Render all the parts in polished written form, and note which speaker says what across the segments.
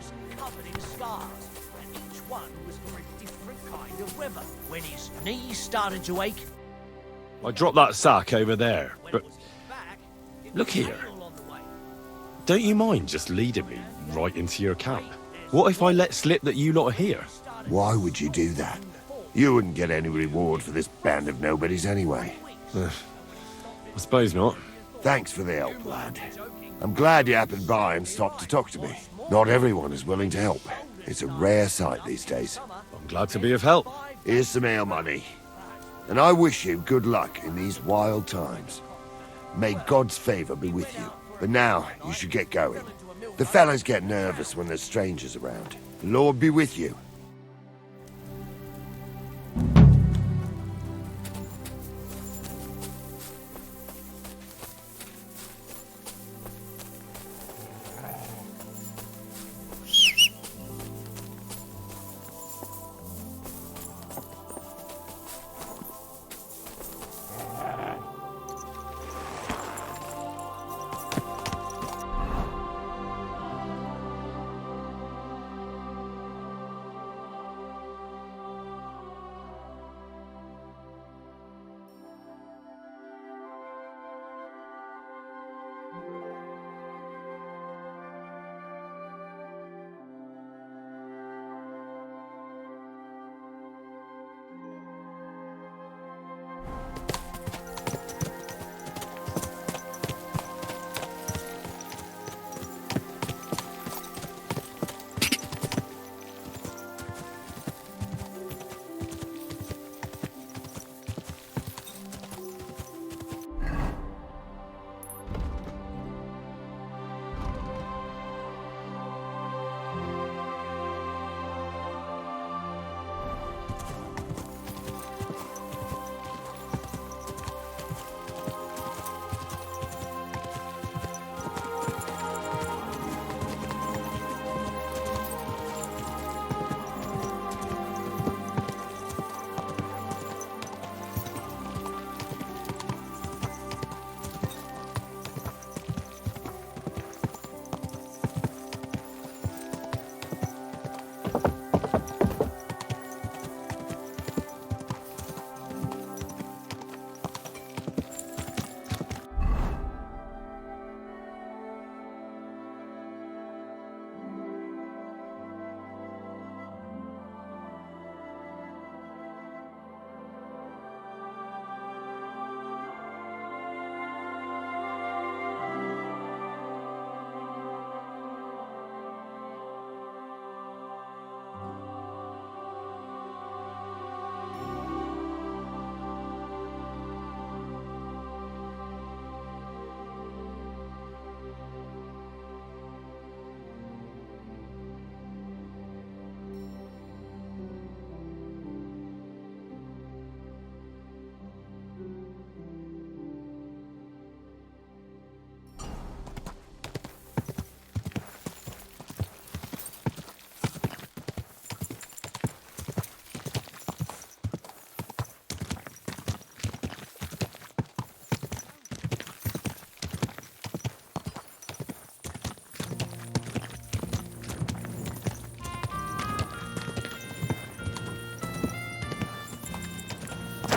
Speaker 1: was covered in scars, and each one was for a different kind of river. When his knees started to ache,
Speaker 2: I dropped that sack over there,
Speaker 1: when
Speaker 2: but
Speaker 1: it was his back, it
Speaker 2: look
Speaker 1: was
Speaker 2: here.
Speaker 1: hail on the way.
Speaker 2: Don't you mind just leading me right into your camp? What if I let slip that you lot are here?
Speaker 3: Why would you do that? You wouldn't get any reward for this band of nobodies anyway.
Speaker 2: I suppose not.
Speaker 3: Thanks for the help, lad. I'm glad you happened by and stopped to talk to me. Not everyone is willing to help. It's a rare sight these days.
Speaker 2: I'm glad to be of help.
Speaker 3: Here's some ale money. And I wish you good luck in these wild times. May God's favor be with you. But now, you should get going. The fellas get nervous when there's strangers around. The Lord be with you.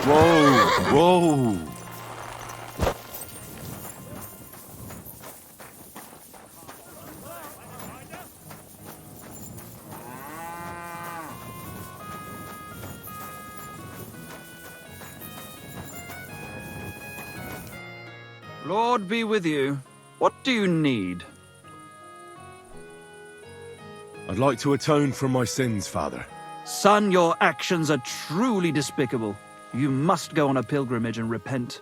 Speaker 2: Whoa!
Speaker 4: Lord be with you. What do you need?
Speaker 2: I'd like to atone for my sins, Father.
Speaker 4: Son, your actions are truly despicable. You must go on a pilgrimage and repent.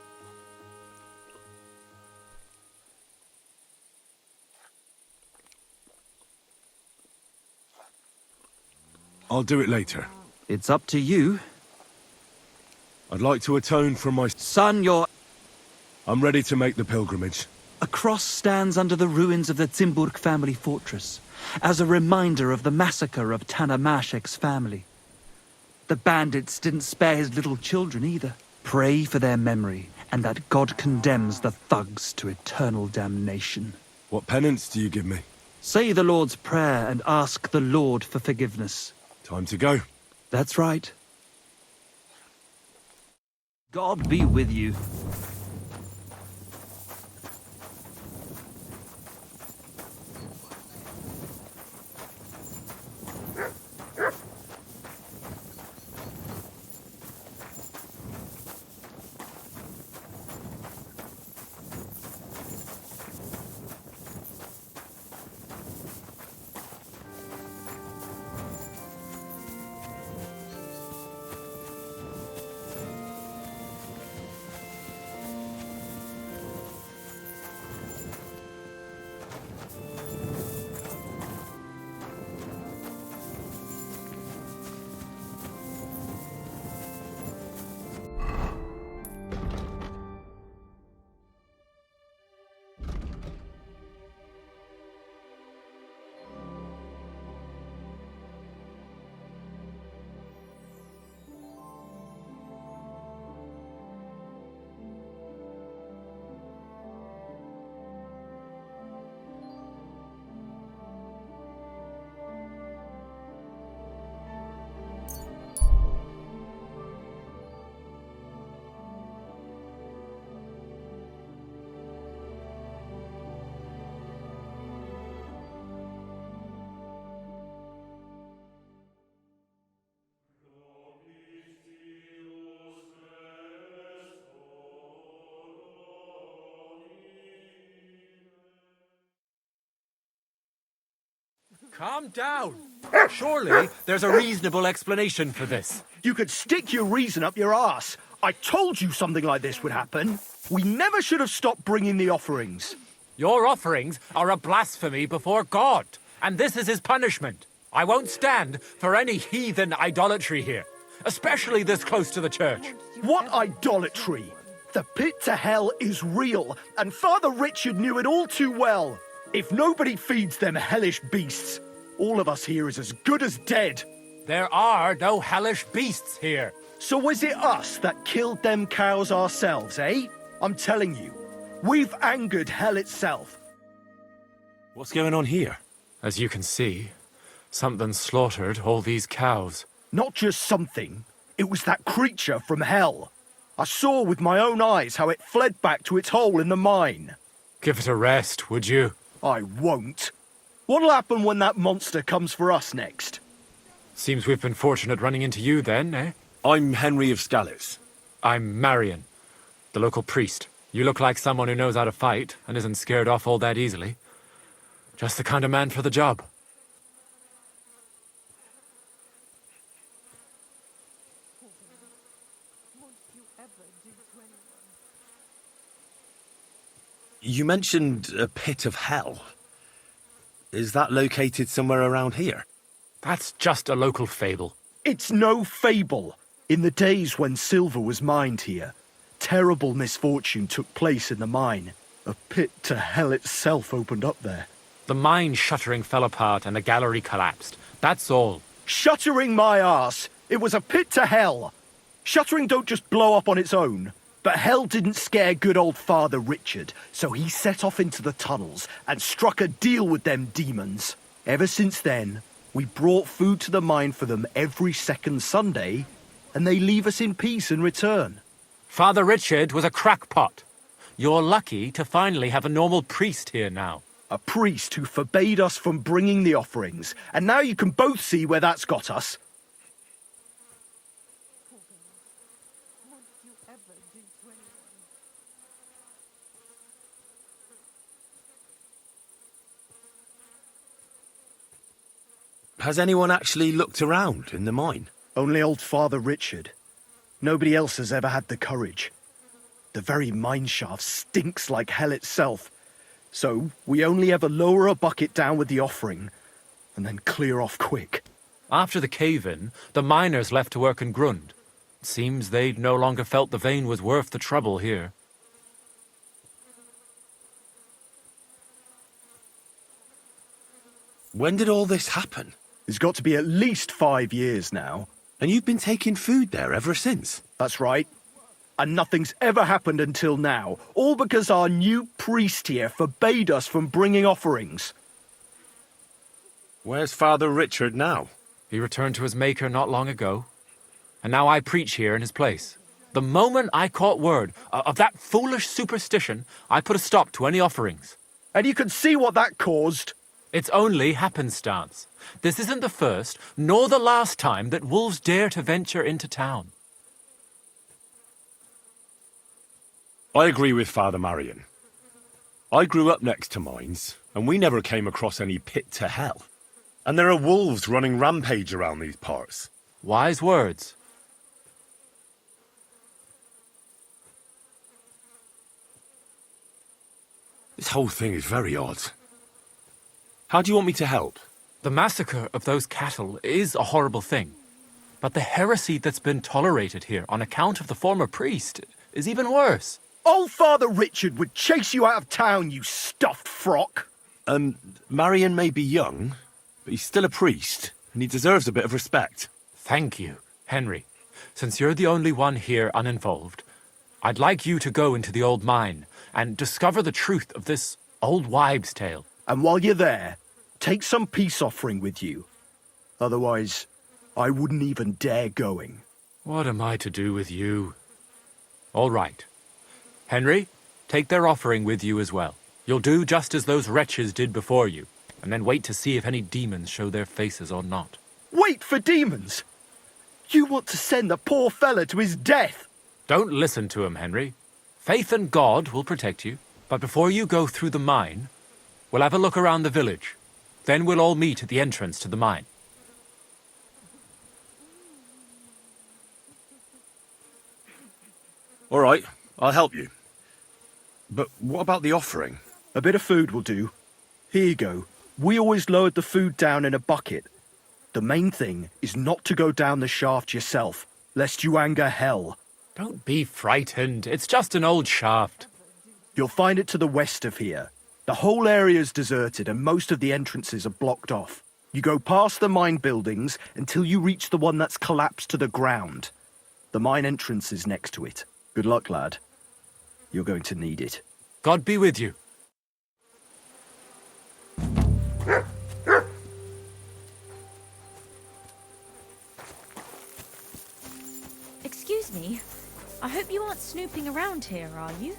Speaker 2: I'll do it later.
Speaker 4: It's up to you.
Speaker 2: I'd like to atone for my...
Speaker 4: Son, your...
Speaker 2: I'm ready to make the pilgrimage.
Speaker 4: A cross stands under the ruins of the Zimburg family fortress, as a reminder of the massacre of Tanamashek's family. The bandits didn't spare his little children either. Pray for their memory, and that God condemns the thugs to eternal damnation.
Speaker 2: What penance do you give me?
Speaker 4: Say the Lord's Prayer and ask the Lord for forgiveness.
Speaker 2: Time to go.
Speaker 4: That's right. God be with you.
Speaker 5: Calm down. Surely there's a reasonable explanation for this.
Speaker 6: You could stick your reason up your arse. I told you something like this would happen. We never should have stopped bringing the offerings.
Speaker 5: Your offerings are a blasphemy before God, and this is his punishment. I won't stand for any heathen idolatry here, especially this close to the church.
Speaker 6: What idolatry? The pit to hell is real, and Father Richard knew it all too well. If nobody feeds them hellish beasts, all of us here is as good as dead.
Speaker 5: There are no hellish beasts here.
Speaker 6: So was it us that killed them cows ourselves, eh? I'm telling you, we've angered hell itself.
Speaker 2: What's going on here?
Speaker 5: As you can see, something slaughtered all these cows.
Speaker 6: Not just something, it was that creature from hell. I saw with my own eyes how it fled back to its hole in the mine.
Speaker 5: Give it a rest, would you?
Speaker 6: I won't. What'll happen when that monster comes for us next?
Speaker 5: Seems we've been fortunate running into you then, eh?
Speaker 2: I'm Henry of Skalitz.
Speaker 5: I'm Marion, the local priest. You look like someone who knows how to fight and isn't scared off all that easily. Just the kind of man for the job.
Speaker 2: You mentioned a pit of hell. Is that located somewhere around here?
Speaker 5: That's just a local fable.
Speaker 6: It's no fable. In the days when silver was mined here, terrible misfortune took place in the mine. A pit to hell itself opened up there.
Speaker 5: The mine shuttering fell apart and the gallery collapsed. That's all.
Speaker 6: Shuttering my arse! It was a pit to hell! Shuttering don't just blow up on its own. But hell didn't scare good old Father Richard, so he set off into the tunnels and struck a deal with them demons. Ever since then, we brought food to the mine for them every second Sunday, and they leave us in peace in return.
Speaker 5: Father Richard was a crackpot. You're lucky to finally have a normal priest here now.
Speaker 6: A priest who forbade us from bringing the offerings, and now you can both see where that's got us.
Speaker 2: Has anyone actually looked around in the mine?
Speaker 6: Only old Father Richard. Nobody else has ever had the courage. The very mine shaft stinks like hell itself. So we only ever lower a bucket down with the offering, and then clear off quick.
Speaker 5: After the cave-in, the miners left to work in Grund. Seems they'd no longer felt the vein was worth the trouble here.
Speaker 2: When did all this happen?
Speaker 6: It's got to be at least 5 years now.
Speaker 2: And you've been taking food there ever since?
Speaker 6: That's right. And nothing's ever happened until now, all because our new priest here forbade us from bringing offerings.
Speaker 2: Where's Father Richard now?
Speaker 5: He returned to his maker not long ago, and now I preach here in his place. The moment I caught word of that foolish superstition, I put a stop to any offerings.
Speaker 6: And you can see what that caused.
Speaker 5: It's only happenstance. This isn't the first, nor the last time that wolves dare to venture into town.
Speaker 2: I agree with Father Marion. I grew up next to mines, and we never came across any pit to hell. And there are wolves running rampage around these parts.
Speaker 5: Wise words.
Speaker 2: This whole thing is very odd. How do you want me to help?
Speaker 5: The massacre of those cattle is a horrible thing. But the heresy that's been tolerated here on account of the former priest is even worse.
Speaker 6: Old Father Richard would chase you out of town, you stuffed frock.
Speaker 2: Marion may be young, but he's still a priest, and he deserves a bit of respect.
Speaker 5: Thank you, Henry. Since you're the only one here uninvolved, I'd like you to go into the old mine and discover the truth of this old wives' tale.
Speaker 6: And while you're there, take some peace offering with you. Otherwise, I wouldn't even dare going.
Speaker 5: What am I to do with you? All right. Henry, take their offering with you as well. You'll do just as those wretches did before you, and then wait to see if any demons show their faces or not.
Speaker 6: Wait for demons? You want to send the poor fella to his death?
Speaker 5: Don't listen to him, Henry. Faith and God will protect you. But before you go through the mine, we'll have a look around the village. Then we'll all meet at the entrance to the mine.
Speaker 2: All right, I'll help you. But what about the offering?
Speaker 6: A bit of food will do. Here you go. We always lowered the food down in a bucket. The main thing is not to go down the shaft yourself, lest you anger hell.
Speaker 5: Don't be frightened. It's just an old shaft.
Speaker 6: You'll find it to the west of here. The whole area's deserted and most of the entrances are blocked off. You go past the mine buildings until you reach the one that's collapsed to the ground. The mine entrance is next to it. Good luck, lad. You're going to need it.
Speaker 5: God be with you.
Speaker 7: Excuse me. I hope you aren't snooping around here, are you?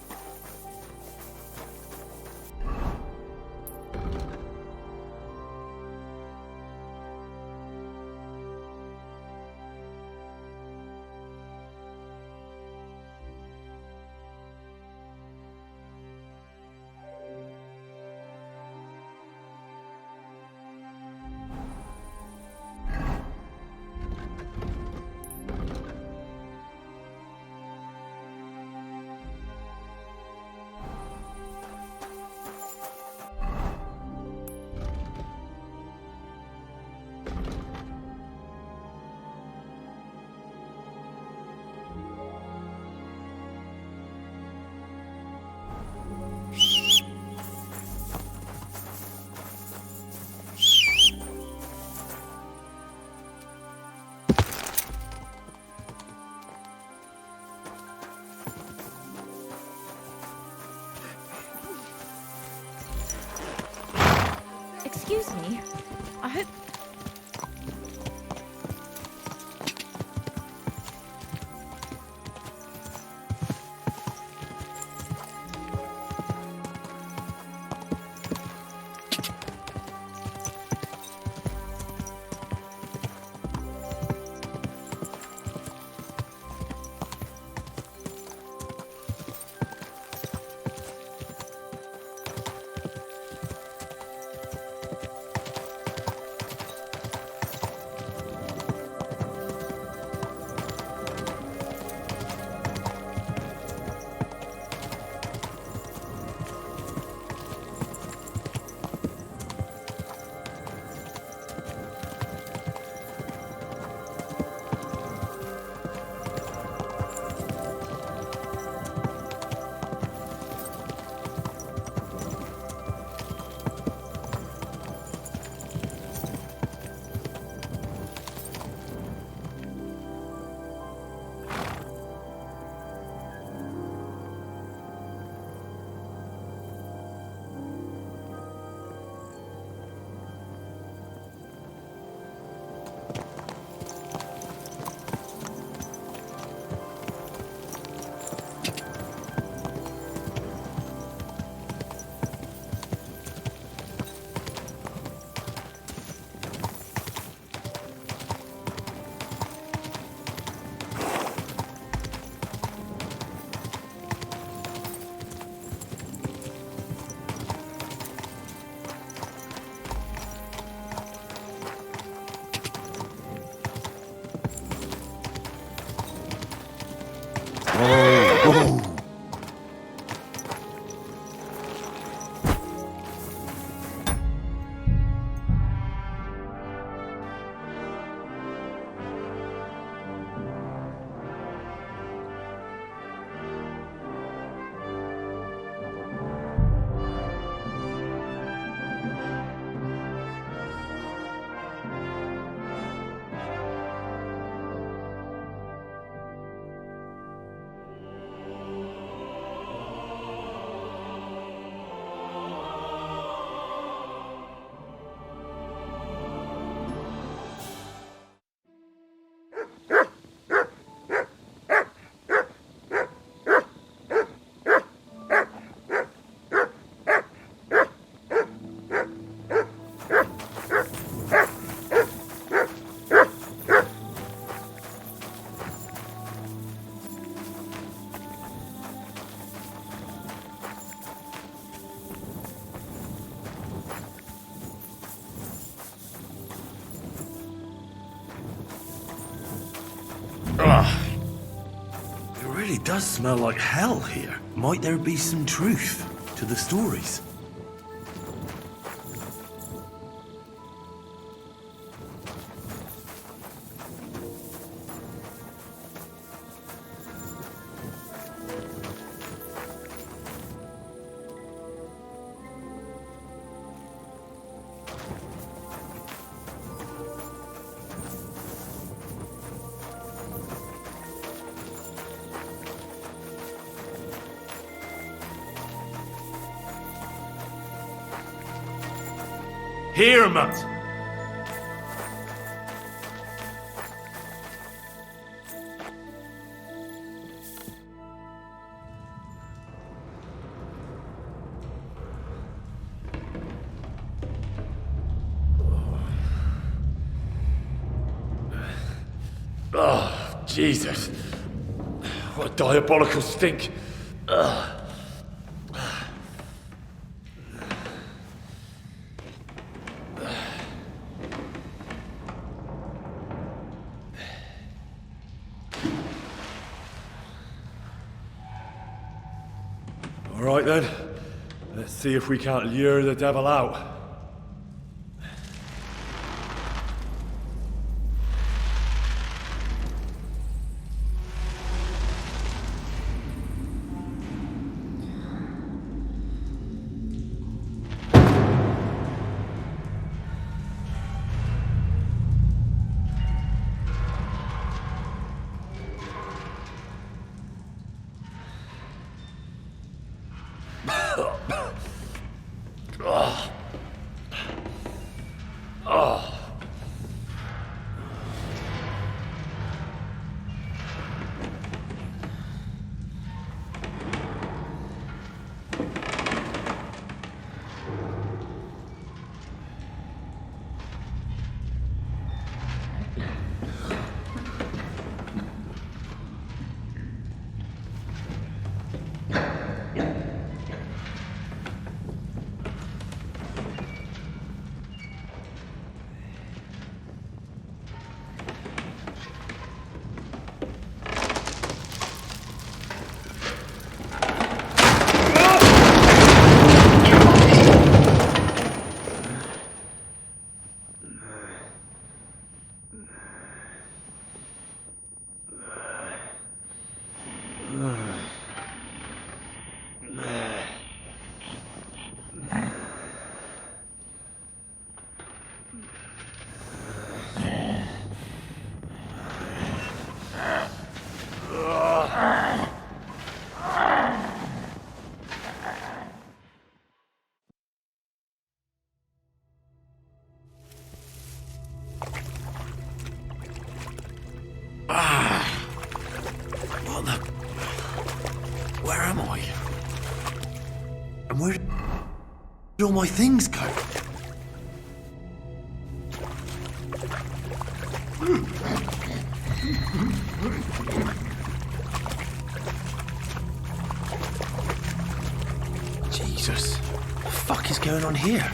Speaker 7: Excuse me. I hope...
Speaker 8: It really does smell like hell here. Might there be some truth to the stories?
Speaker 2: Here, Matt! Oh, Jesus. What a diabolical stink. All right then. Let's see if we can't lure the devil out.
Speaker 8: What the... Where am I? And where did all my things go? Jesus. What the fuck is going on here?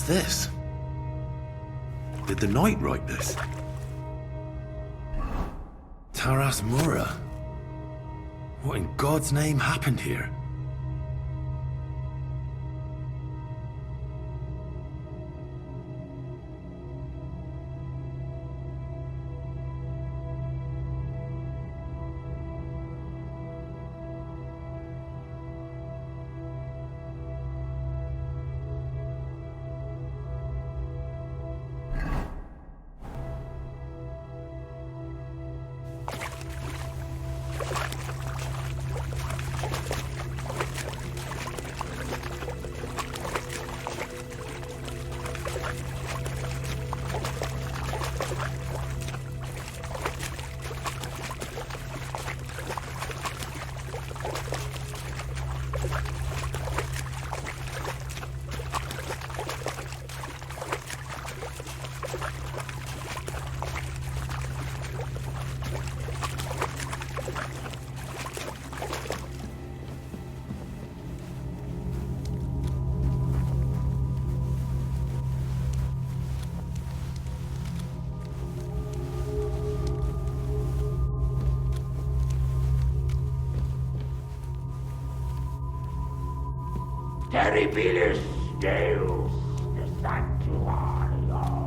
Speaker 8: this? Did the knight write this? Taras Mura. What in God's name happened here?
Speaker 9: Terribilis Deus, the Sanctuario.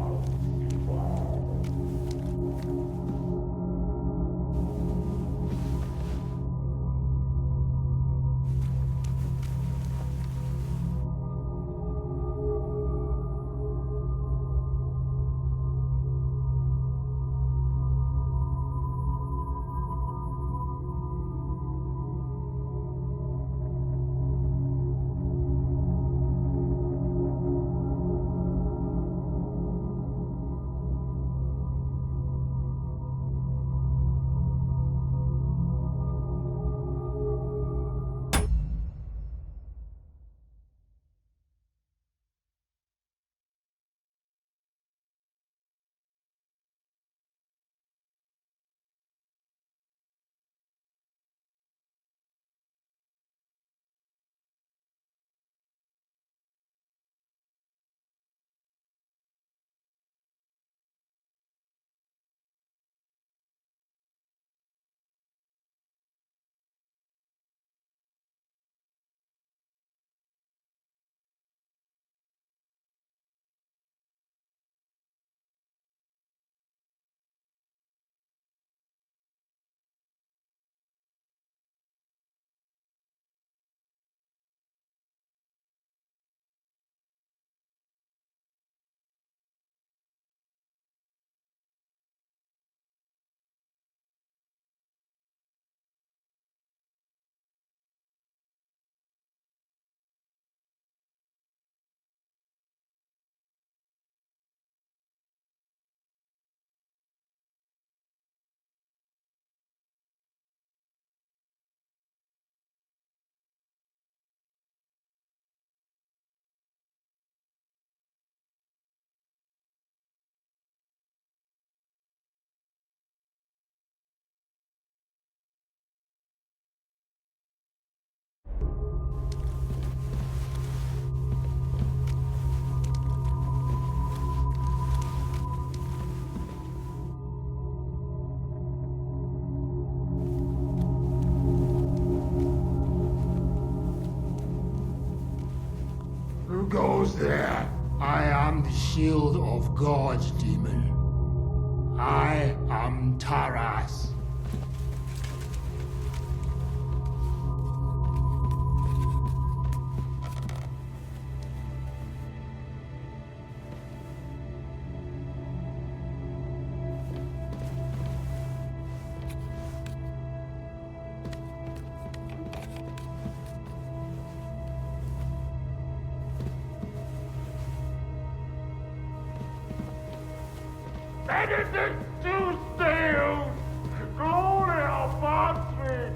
Speaker 10: Who goes there? I am the shield of gods, demon. I am Taras.
Speaker 9: Benedict to Deus! Glory of Patri!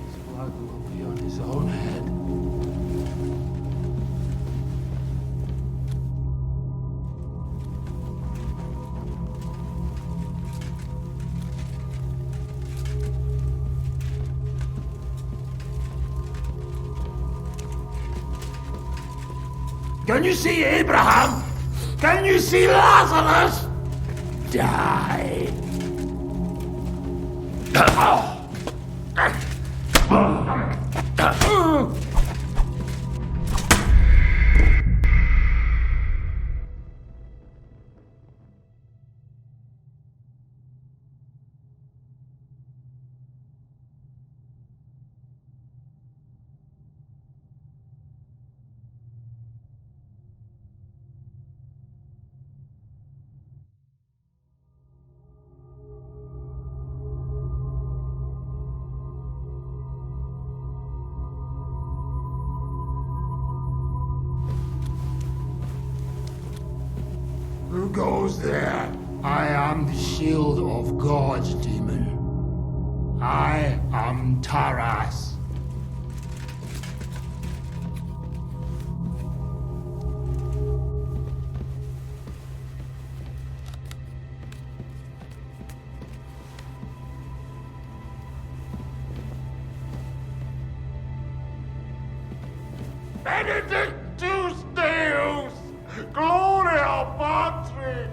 Speaker 10: His blood will be on his own head.
Speaker 9: Can you see Abraham? Can you see Lazarus? Die.
Speaker 10: Who goes there? I am the shield of God's demon. I am Taras.
Speaker 9: Benedictus Deus! Gloria Patri!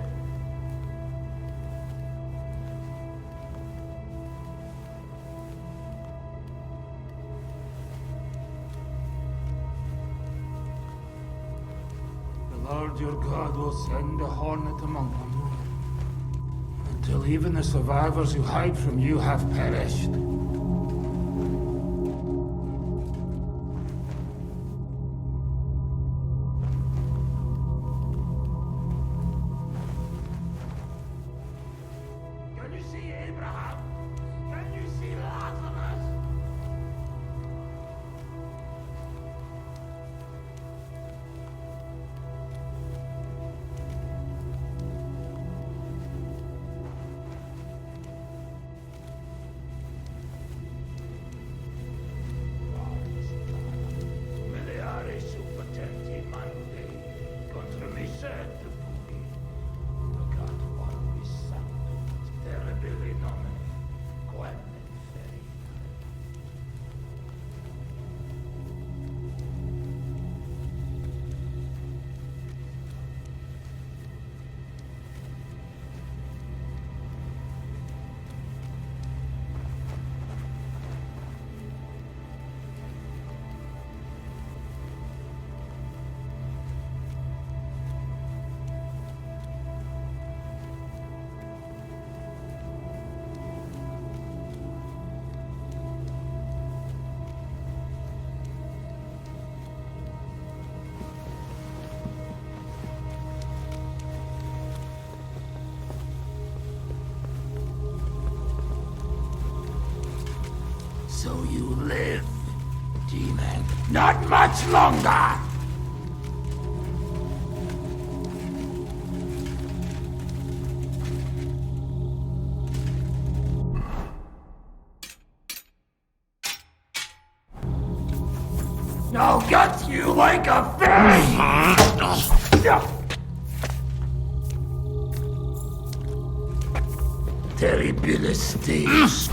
Speaker 10: The Lord your God will send a hornet among them, until even the survivors who hide from you have perished.
Speaker 9: Can you see Abraham? Can you see Lazarus? Meliare supertenti mandi, contra me sed fugi, peccato orbi sanctus, terribili nomine, quem inferi. So you live, demon. Not much longer! I'll gut you like a fish! Terribilis Deus.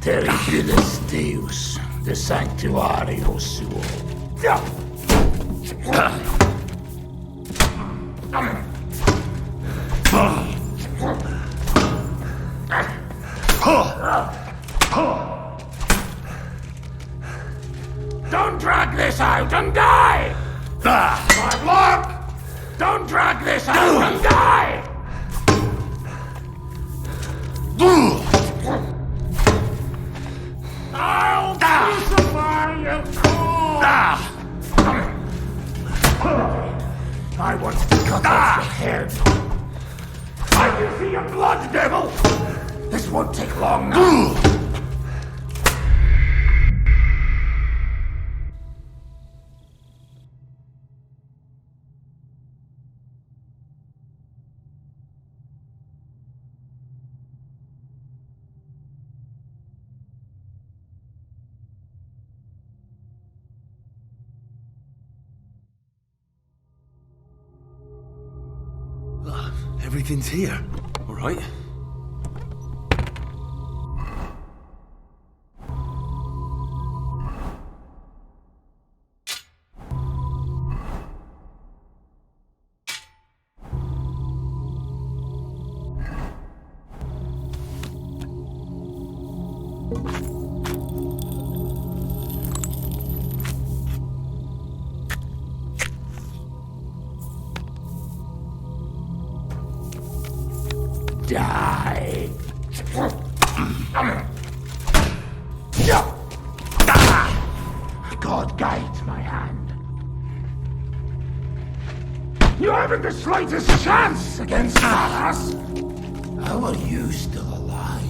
Speaker 9: Terribilis Deus, de sanctuario suo. Don't drag this out and die! My luck! Don't drag this out and die! I'll crucify you, Cole! I want to cut off your head. I can see your blood, devil! This won't take long now.
Speaker 8: Everything's here. All right.
Speaker 9: die. God guides my hand. You haven't the slightest chance against us. How are you still alive?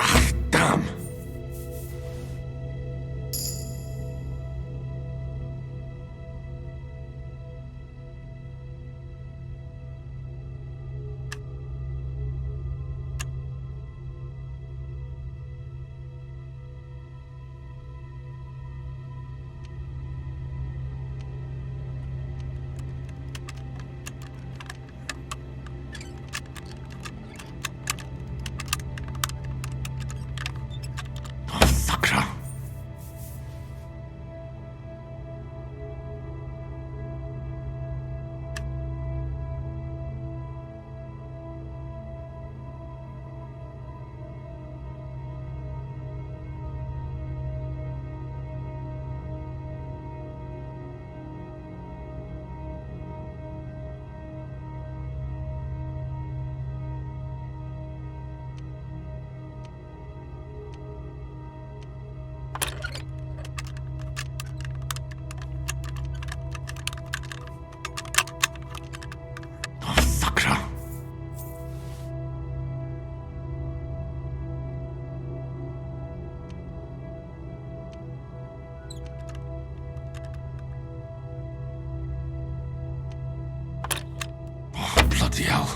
Speaker 3: Ah, damn! Bloody hell.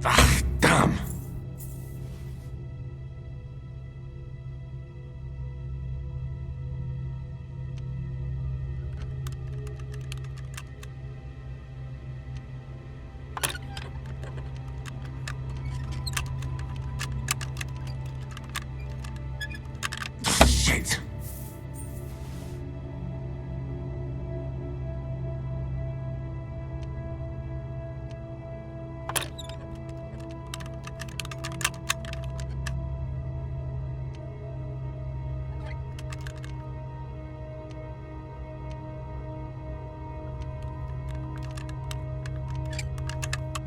Speaker 3: Ah, damn.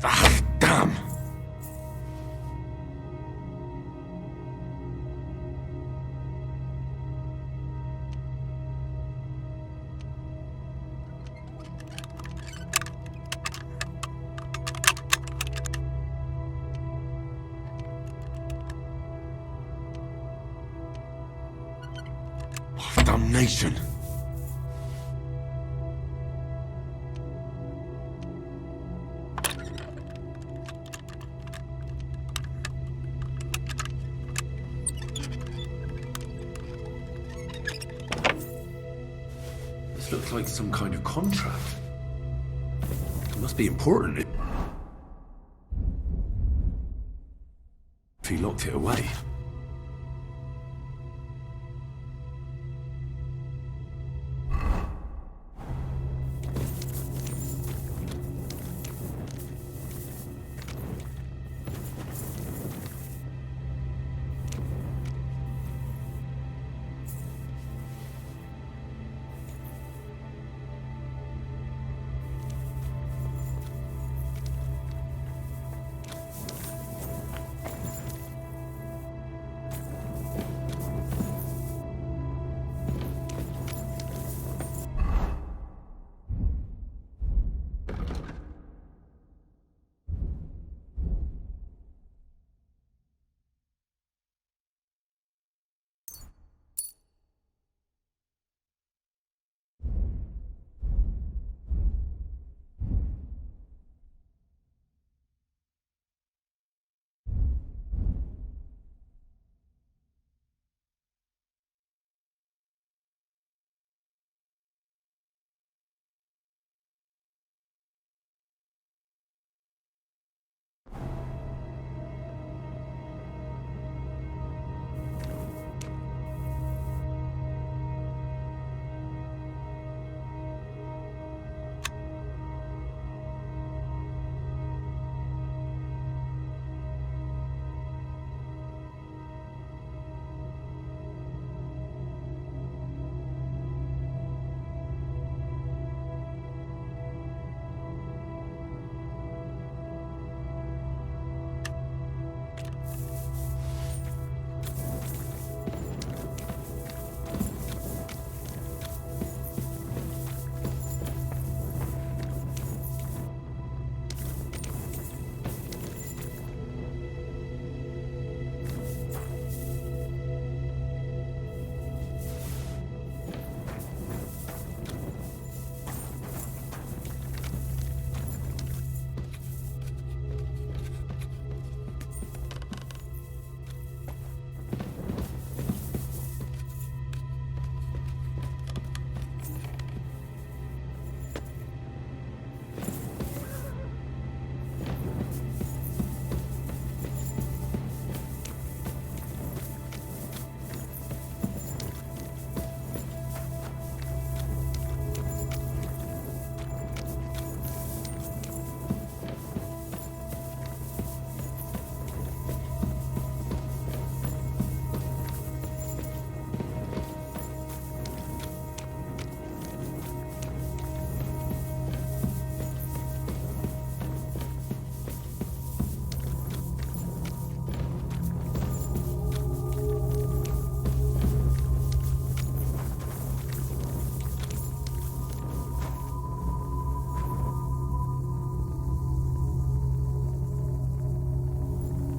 Speaker 2: Ah, damn! Oh, damnation! This looks like some kind of contract. It must be important if he locked it away.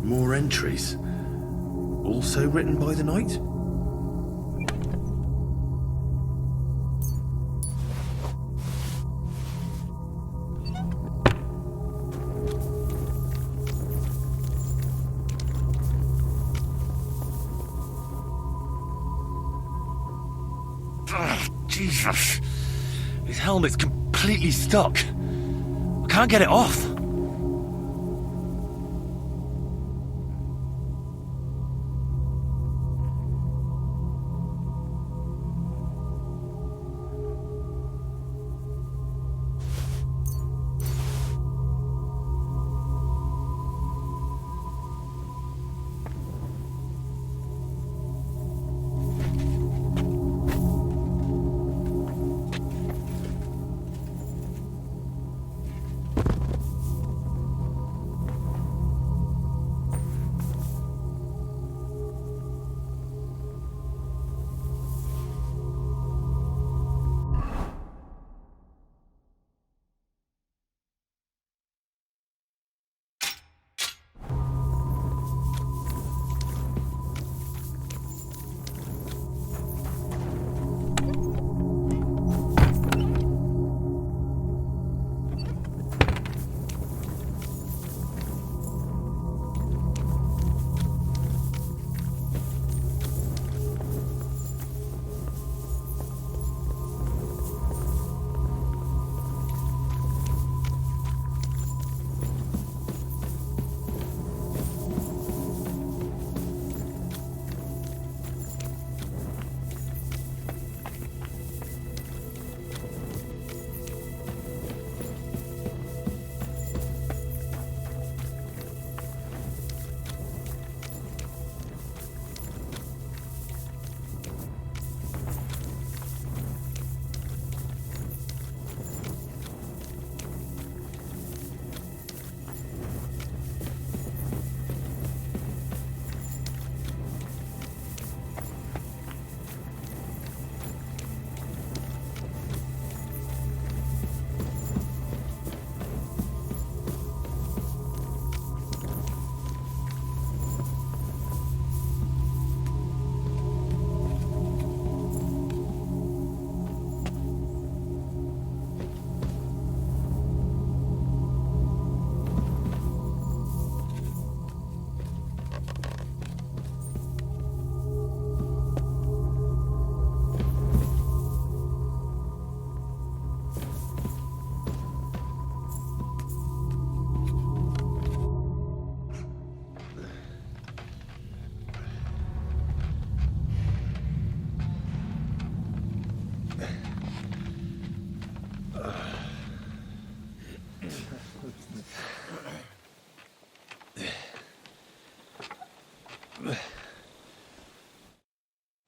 Speaker 2: More entries. Also written by the knight? Jesus. His helmet's completely stuck. I can't get it off.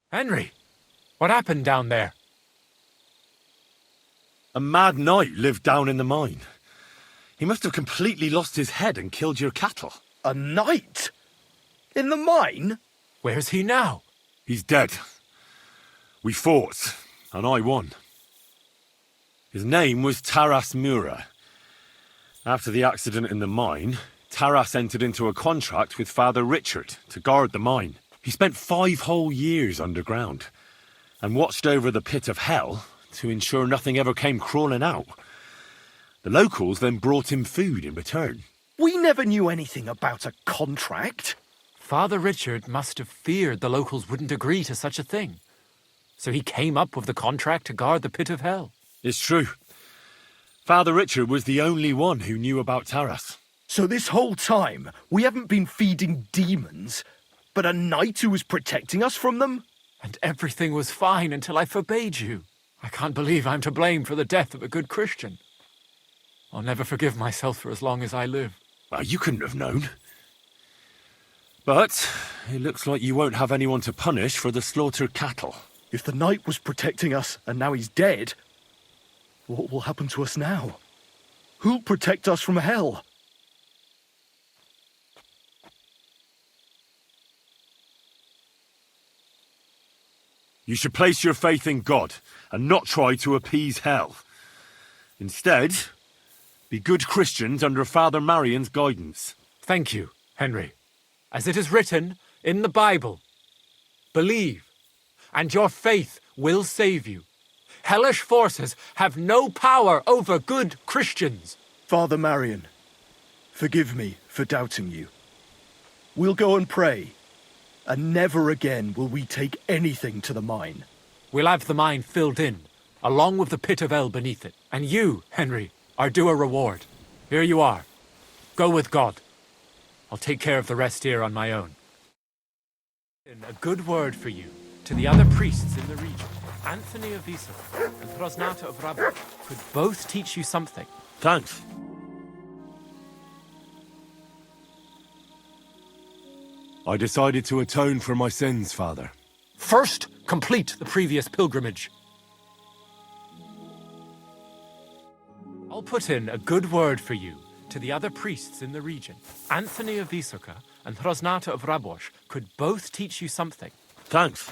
Speaker 5: Henry, what happened down there?
Speaker 2: A mad knight lived down in the mine. He must have completely lost his head and killed your cattle.
Speaker 6: A knight? In the mine?
Speaker 5: Where's he now?
Speaker 2: He's dead. We fought, and I won. His name was Taras Mura. After the accident in the mine, Taras entered into a contract with Father Richard to guard the mine. He spent 5 whole years underground and watched over the pit of hell to ensure nothing ever came crawling out. The locals then brought him food in return.
Speaker 6: We never knew anything about a contract.
Speaker 5: Father Richard must have feared the locals wouldn't agree to such a thing. So he came up with the contract to guard the pit of hell.
Speaker 2: It's true. Father Richard was the only one who knew about Taras.
Speaker 6: So this whole time, we haven't been feeding demons, but a knight who was protecting us from them?
Speaker 5: And everything was fine until I forbade you. I can't believe I'm to blame for the death of a good Christian. I'll never forgive myself for as long as I live.
Speaker 2: Well, you couldn't have known. But it looks like you won't have anyone to punish for the slaughtered cattle.
Speaker 6: If the knight was protecting us and now he's dead, what will happen to us now? Who'll protect us from hell?
Speaker 2: You should place your faith in God and not try to appease hell. Instead, be good Christians under Father Marion's guidance.
Speaker 5: Thank you, Henry. As it is written in the Bible, believe, and your faith will save you. Hellish forces have no power over good Christians.
Speaker 6: Father Marion, forgive me for doubting you. We'll go and pray, and never again will we take anything to the mine.
Speaker 5: We'll have the mine filled in, along with the pit of hell beneath it. And you, Henry, are due a reward. Here you are. Go with God. I'll take care of the rest here on my own. A good word for you to the other priests in the region. Anthony of Visor and Throsnata of Rabba could both teach you something.
Speaker 2: Thanks. I decided to atone for my sins, Father.
Speaker 5: First, complete the previous pilgrimage. I'll put in a good word for you to the other priests in the region. Anthony of Visoka and Throsnata of Rabosh could both teach you something.
Speaker 2: Thanks.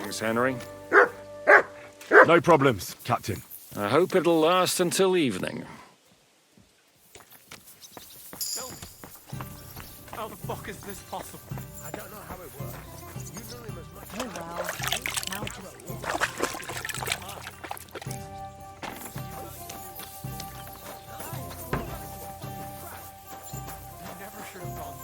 Speaker 11: Thanks, Henry.
Speaker 2: No problems, Captain.
Speaker 11: I hope it'll last until evening.
Speaker 5: How the fuck is this possible?
Speaker 3: I don't know how it works. You know him as much.
Speaker 7: Oh well. Now just...
Speaker 5: Never should have gone.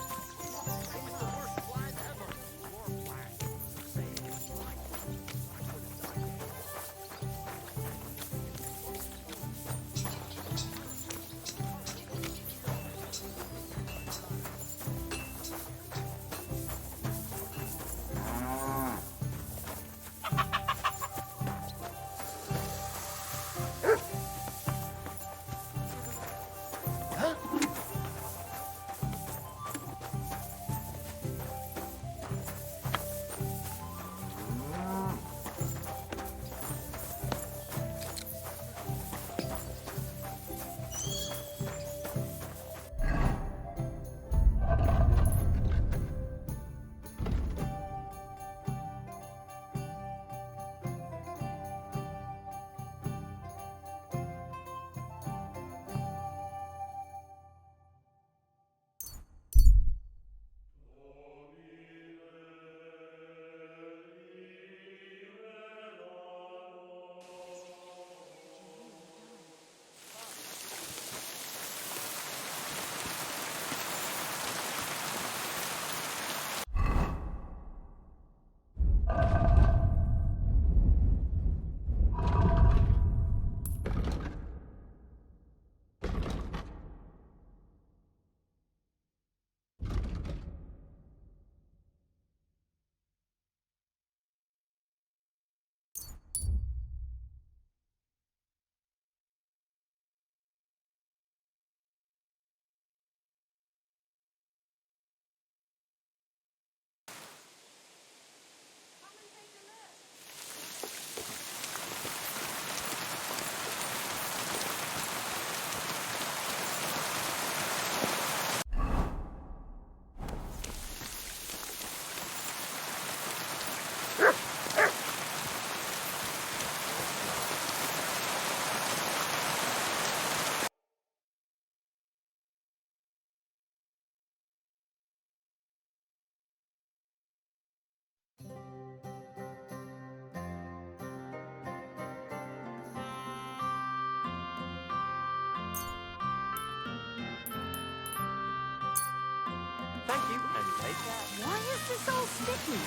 Speaker 12: Thank you, and take care.
Speaker 7: Why is this all sticky?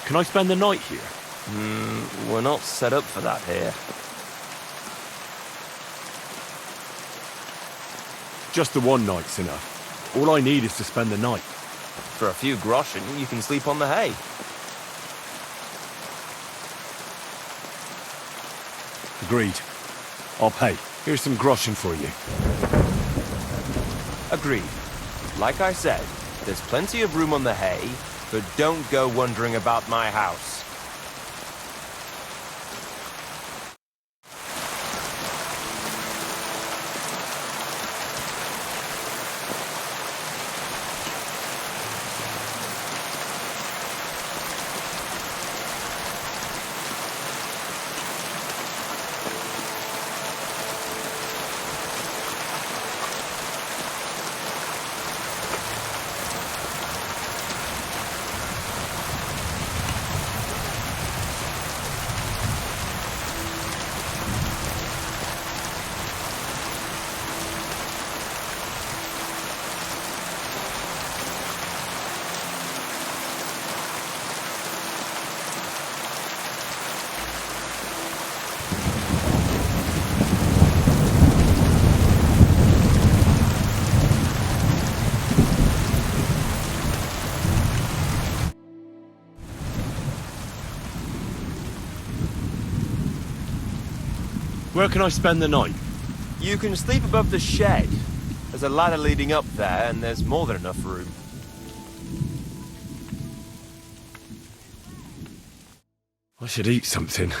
Speaker 2: Can I spend the night here?
Speaker 12: We're not set up for that here.
Speaker 2: Just the one night's enough. All I need is to spend the night.
Speaker 12: For a few groschen, you can sleep on the hay.
Speaker 2: Agreed. I'll pay. Here's some groschen for you.
Speaker 12: Agreed. Like I said, there's plenty of room on the hay, but don't go wondering about my house.
Speaker 2: Where can I spend the night?
Speaker 12: You can sleep above the shed. There's a ladder leading up there, and there's more than enough room.
Speaker 2: I should eat something.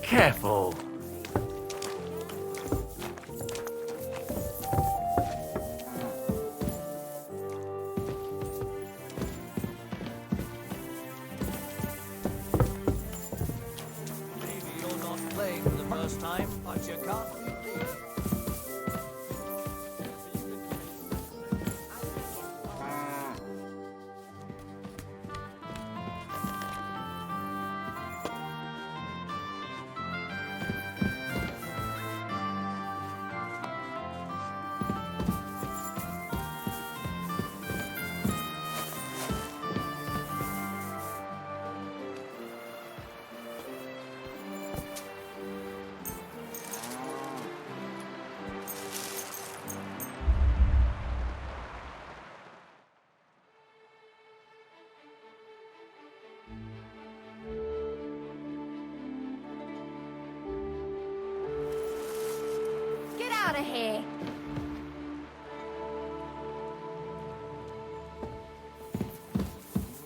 Speaker 6: Careful.
Speaker 1: Maybe you're not playing for the first time, but you can't be beat.
Speaker 13: Get out of here!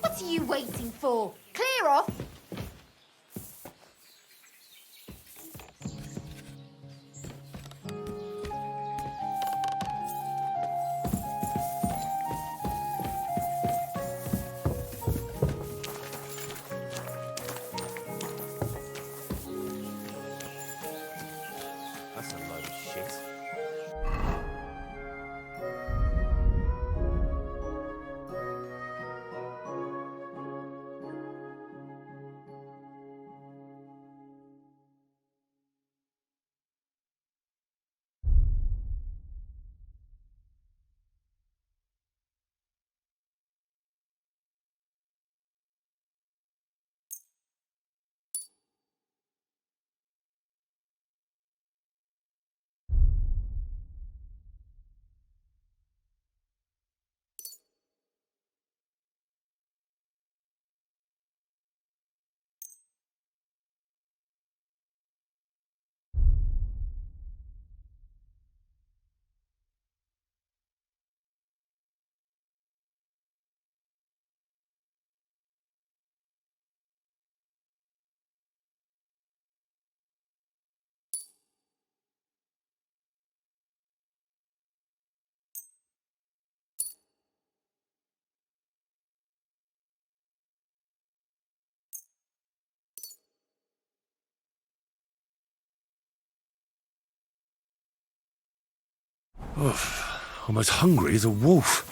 Speaker 13: What are you waiting for? Clear off!
Speaker 12: That's a load of shit.
Speaker 2: I'm as hungry as a wolf.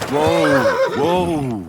Speaker 2: Whoa! Whoa!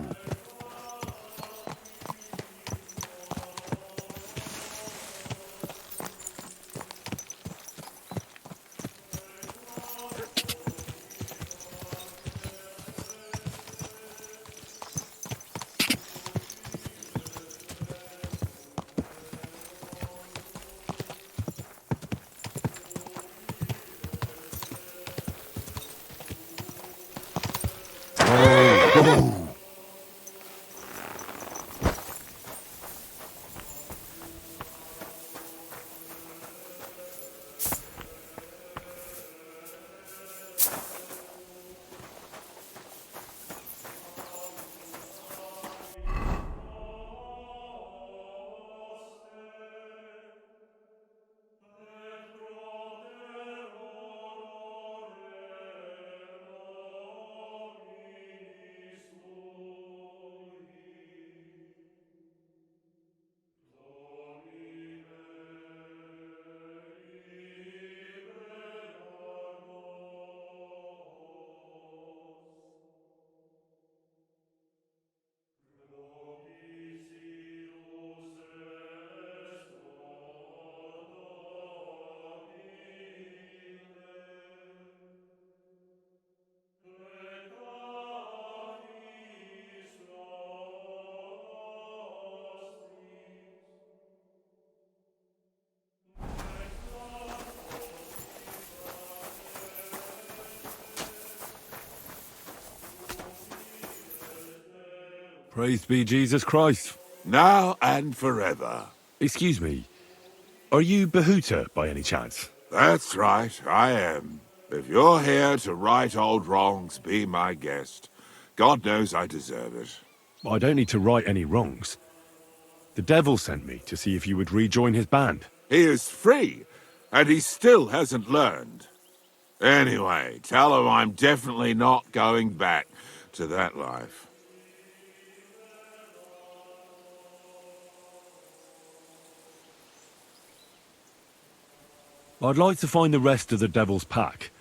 Speaker 2: Praise be Jesus Christ.
Speaker 14: Now and forever.
Speaker 2: Excuse me, are you Bahuta by any chance?
Speaker 14: That's right, I am. If you're here to right old wrongs, be my guest. God knows I deserve it.
Speaker 2: I don't need to right any wrongs. The devil sent me to see if you would rejoin his band.
Speaker 14: He is free, and he still hasn't learned. Anyway, tell him I'm definitely not going back to that life.
Speaker 2: I'd like to find the rest of the Devil's Pack.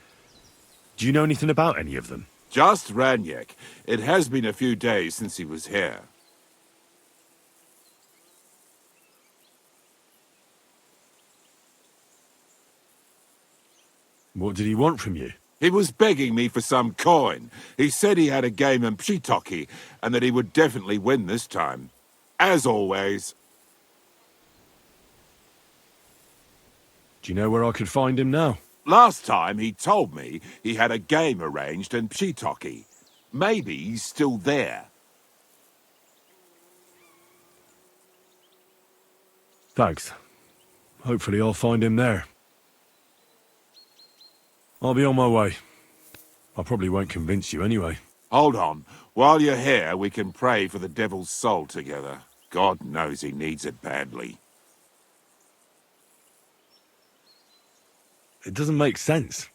Speaker 2: Do you know anything about any of them?
Speaker 14: Just Ranyek. It has been a few days since he was here.
Speaker 2: What did he want from you?
Speaker 14: He was begging me for some coin. He said he had a game in Pshitoki, and that he would definitely win this time. As always.
Speaker 2: Do you know where I could find him now?
Speaker 14: Last time he told me he had a game arranged in Pshitoki. Maybe he's still there.
Speaker 2: Thanks. Hopefully I'll find him there. I'll be on my way. I probably won't convince you anyway.
Speaker 14: Hold on. While you're here, we can pray for the devil's soul together. God knows he needs it badly.
Speaker 2: It doesn't make sense.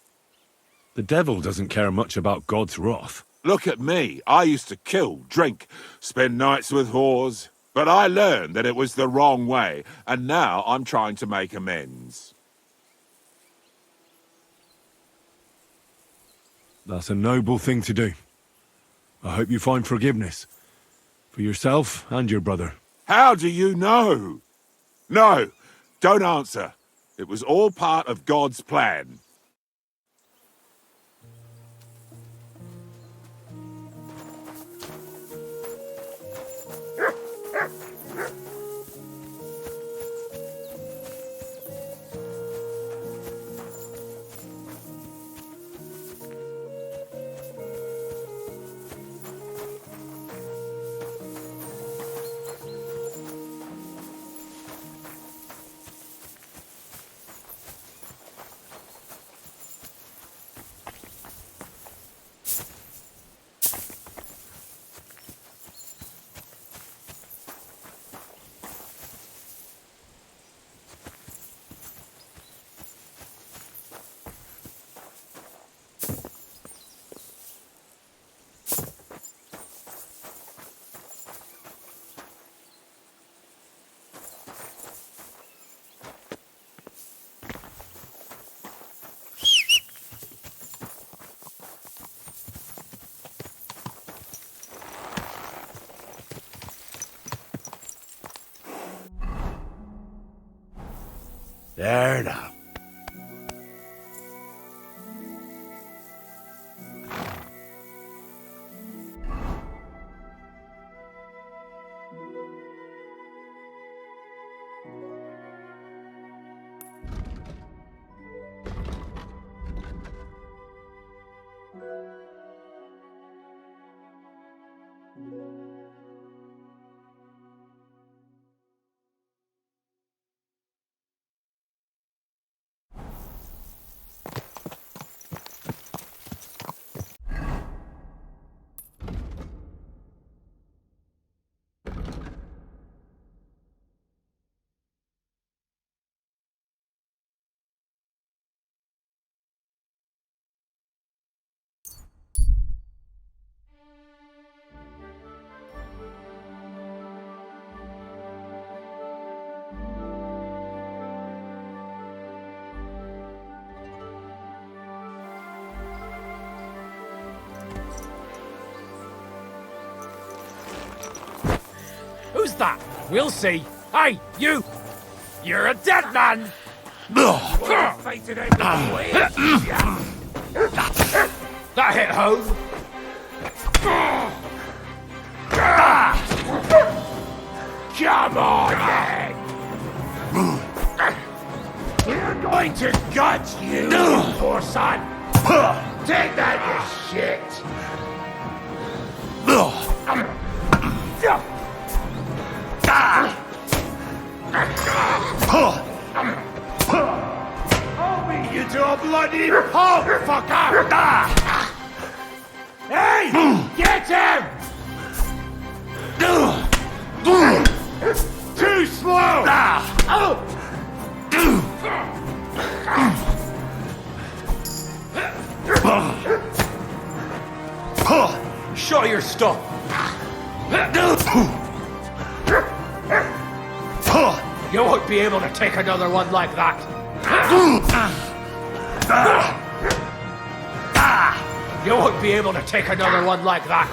Speaker 2: The devil doesn't care much about God's wrath.
Speaker 14: Look at me. I used to kill, drink, spend nights with whores. But I learned that it was the wrong way, and now I'm trying to make amends.
Speaker 2: That's a noble thing to do. I hope you find forgiveness. For yourself and your brother.
Speaker 14: How do you know? No, don't answer. It was all part of God's plan.
Speaker 8: There now.
Speaker 1: Who's that? We'll see. Hey, you! You're a dead man! That hit home. Come on, then! We're going to gut you, poor son! Take that, you shit! I'll beat you to a bloody pulp, fucker! Hey! Get him! Too slow! Show your stuff! You won't be able to take another one like that! You won't be able to take another one like that!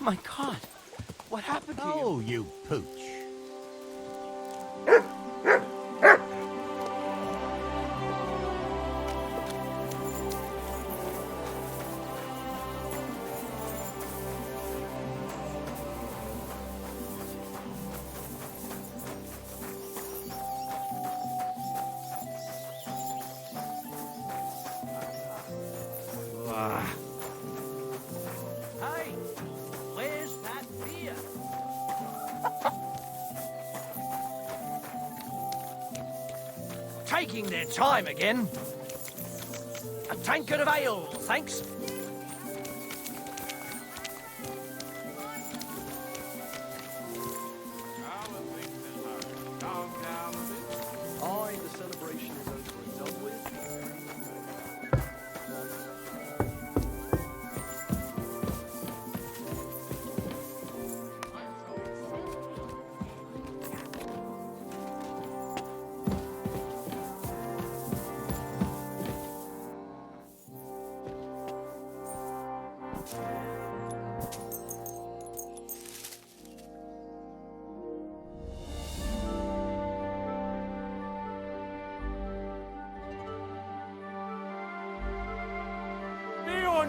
Speaker 12: My God, what happened to you?
Speaker 9: Oh, you pooch.
Speaker 1: Hey, where's that beer? Taking their time again. A tankard of ale, thanks.
Speaker 6: Aye, the celebration is over and done with.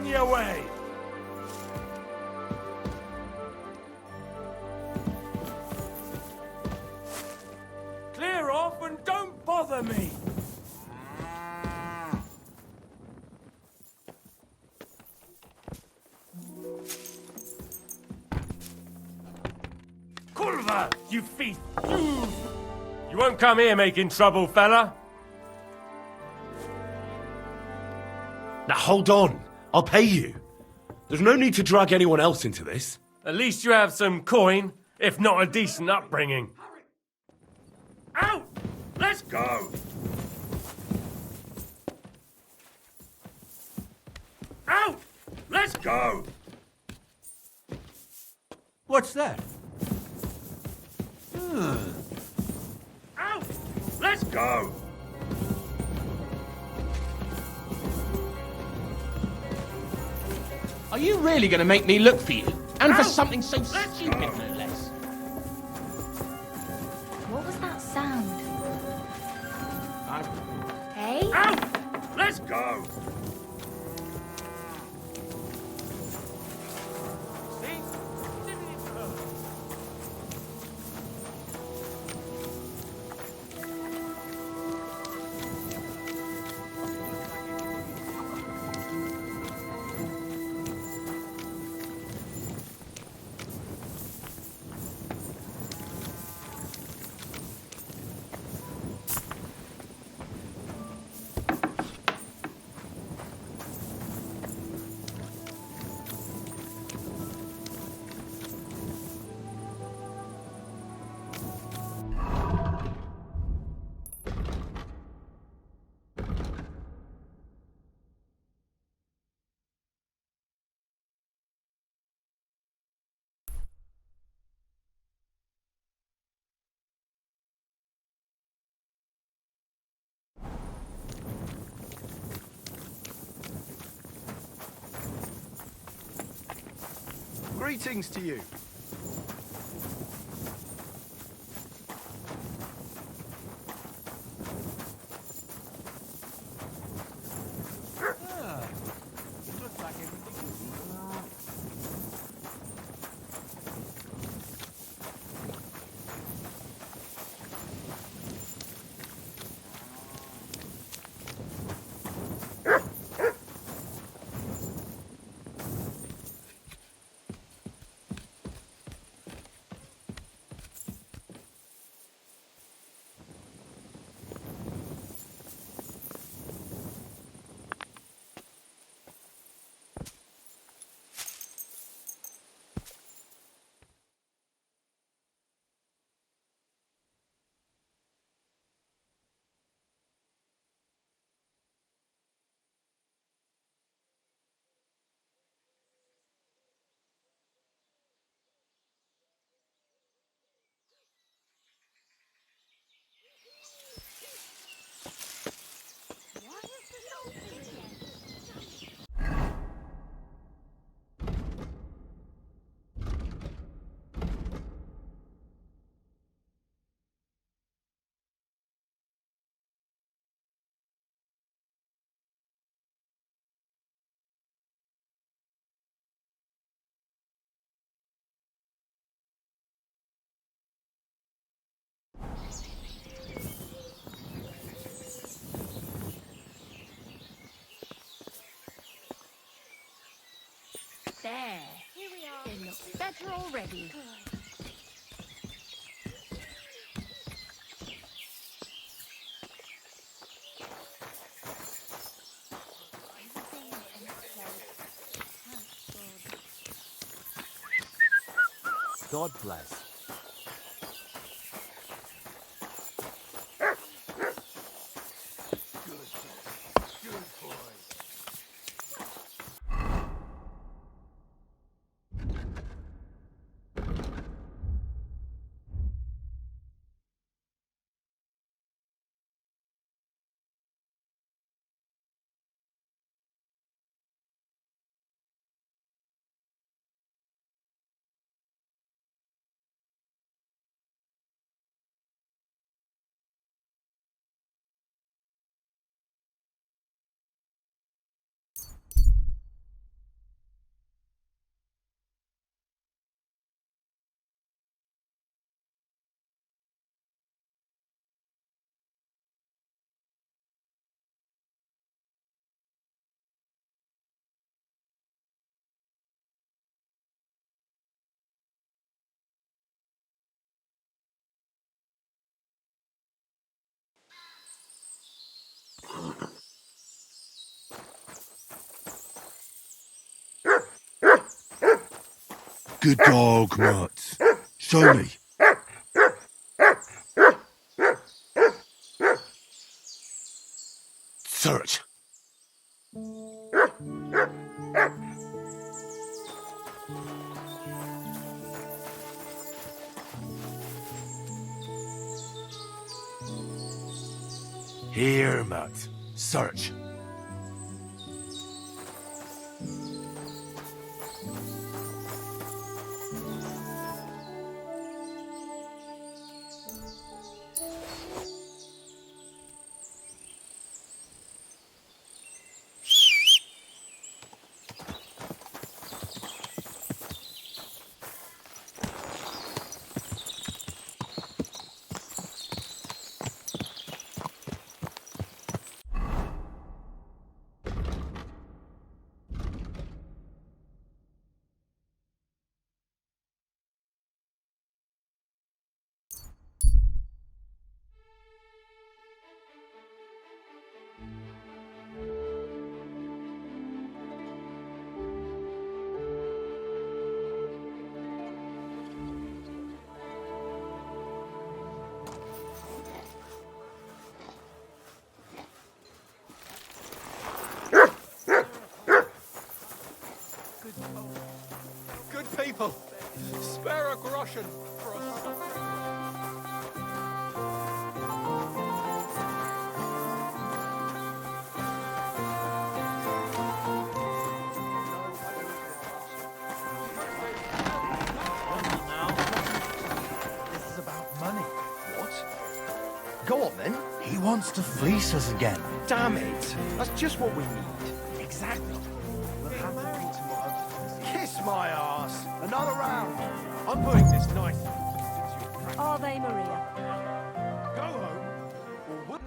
Speaker 15: On your way! Clear off and don't bother me! Culver, you thief! You won't come here making trouble, fella!
Speaker 2: Now hold on. I'll pay you. There's no need to drag anyone else into this.
Speaker 15: At least you have some coin, if not a decent upbringing. Out! Let's go! Out! Let's go!
Speaker 8: What's that?
Speaker 15: Out! Let's go!
Speaker 1: Are you really going to make me look for you? And for something so stupid, no less?
Speaker 7: What was that sound? Hey?
Speaker 15: Out! Let's go!
Speaker 6: Greetings to you.
Speaker 7: There. Here we are. It looks better already.
Speaker 12: God bless.
Speaker 3: Good dog, Mutt. Show me.
Speaker 2: Search. Here, Mutt. Search.
Speaker 12: Good people, spare a groschen for us.
Speaker 6: This is about money. What? Go on then. He wants to fleece us again. Damn it. That's just what we need. Exactly. We'll have the pizza more. Kiss my ass. Another round.
Speaker 15: I'm putting this nice.
Speaker 16: Ave Maria.
Speaker 15: Go home. Or we'll...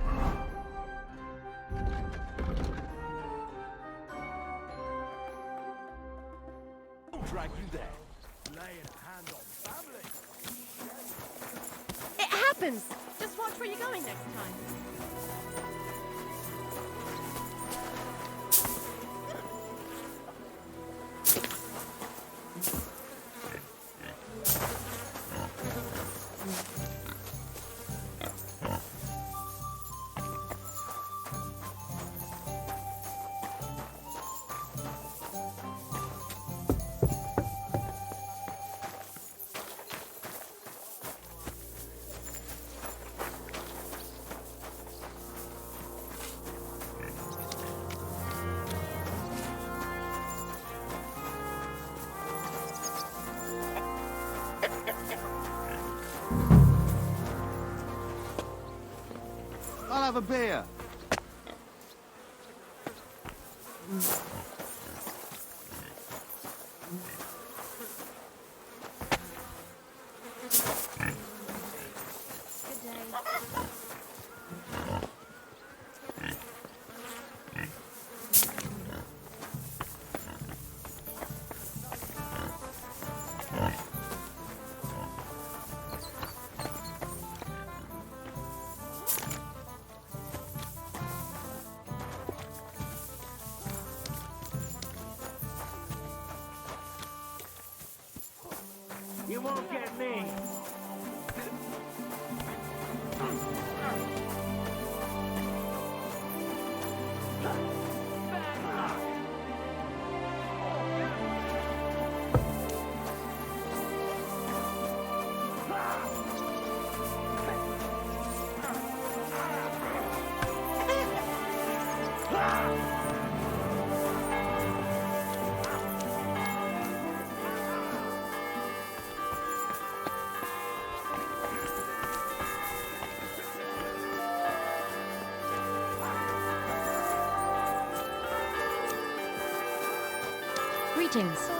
Speaker 1: I'll drag you there. Laying a hand on family.
Speaker 16: It happens. Just watch where you're going next time.
Speaker 17: I'll have a beer.
Speaker 1: You won't get me.
Speaker 7: Greetings.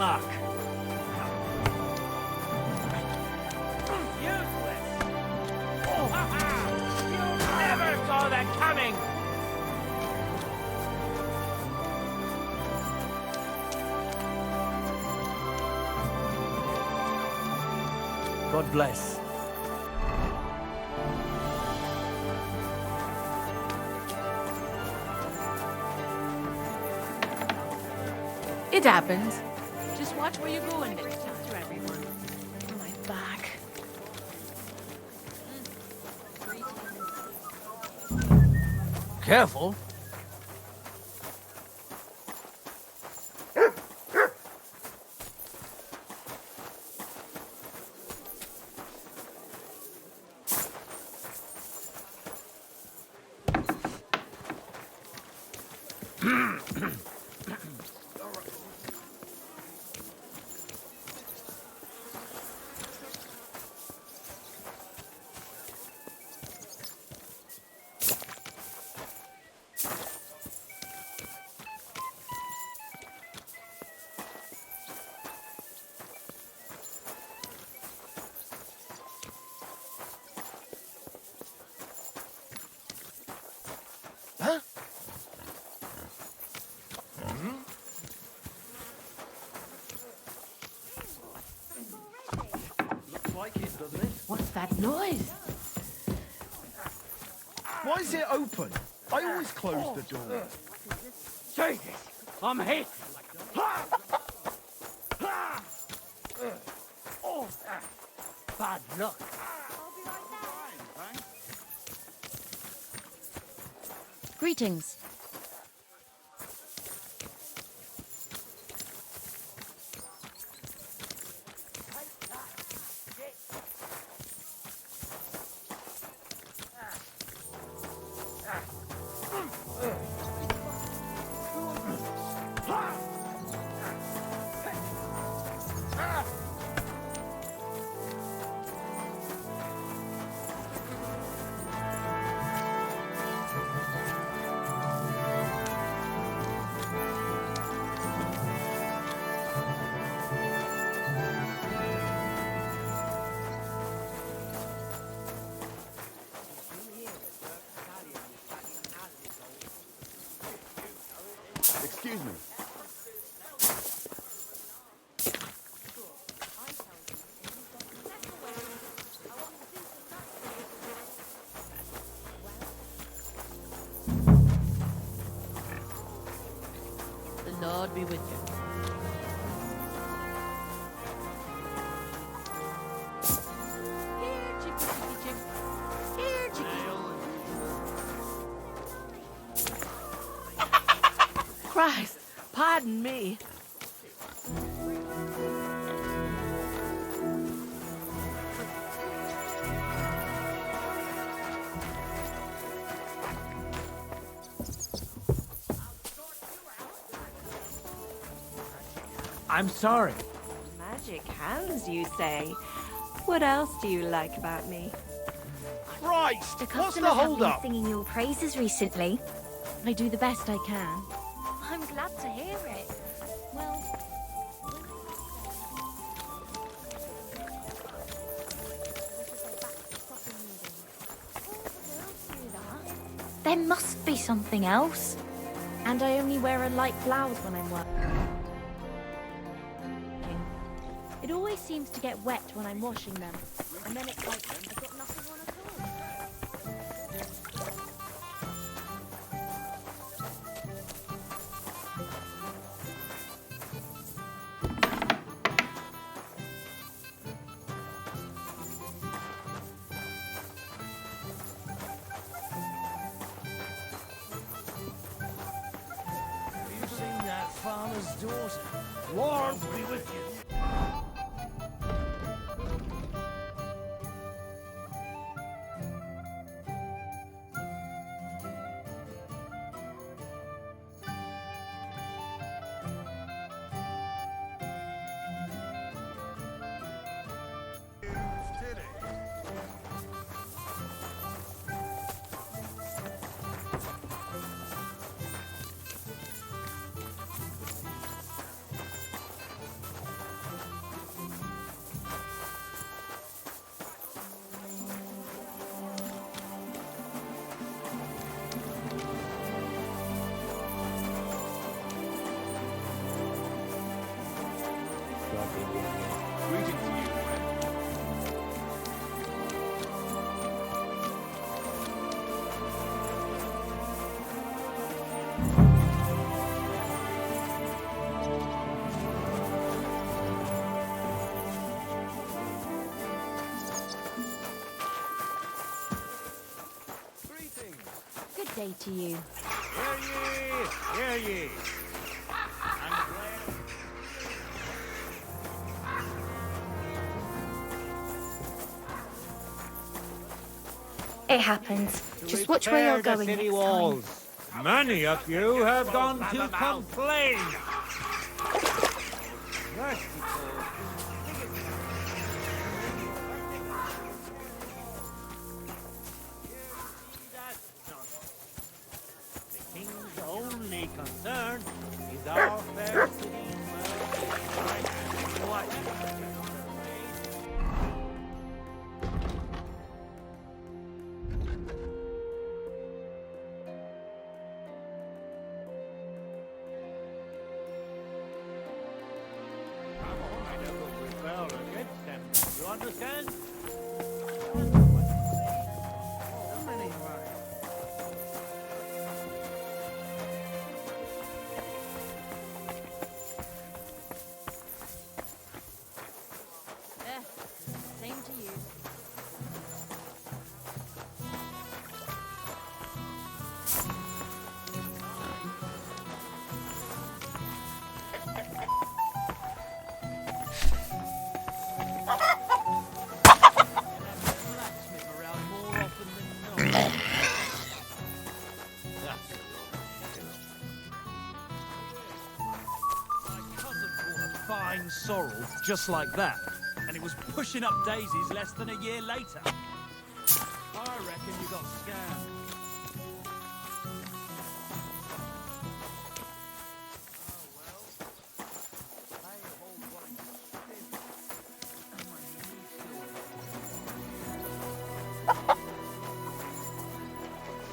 Speaker 1: luck. Useless. Oh, ha ha! You never saw that coming. God bless.
Speaker 16: It happens. Just watch where you're going next time. To everyone. My back.
Speaker 1: Careful.
Speaker 16: What's that noise?
Speaker 6: Why is it open? I always close the door.
Speaker 1: Jesus, I'm hit. Oh, bad luck.
Speaker 7: Greetings.
Speaker 17: Excuse me.
Speaker 16: The Lord be with you. Here, chicky, chicky, chick. Here, chicky. Christ, pardon me.
Speaker 1: I'm sorry.
Speaker 18: Magic hands, you say? What else do you like about me?
Speaker 6: Christ!
Speaker 18: The
Speaker 6: What's
Speaker 18: customers
Speaker 6: the
Speaker 18: have
Speaker 6: hold
Speaker 18: been
Speaker 6: up?
Speaker 18: singing your praises recently. I do the best I can.
Speaker 7: I'm glad to hear it. Well, there must be something else.
Speaker 18: And I only wear a light blouse when I'm working.
Speaker 7: It always seems to get wet when I'm washing them. And then it's like I've got nothing on at all.
Speaker 1: Have you seen that farmer's daughter? Lord be with you.
Speaker 4: Greetings to you, friend.
Speaker 7: Good day to you.
Speaker 1: Hear ye!
Speaker 13: It happens. Just watch where you're going next time.
Speaker 15: Many of you have gone to complain.
Speaker 1: The king's only concern is our fair city. What? You understand?
Speaker 7: Same to you.
Speaker 4: Fine sorrel, just like that. And it was pushing up daisies less than a year later. I reckon you got scammed.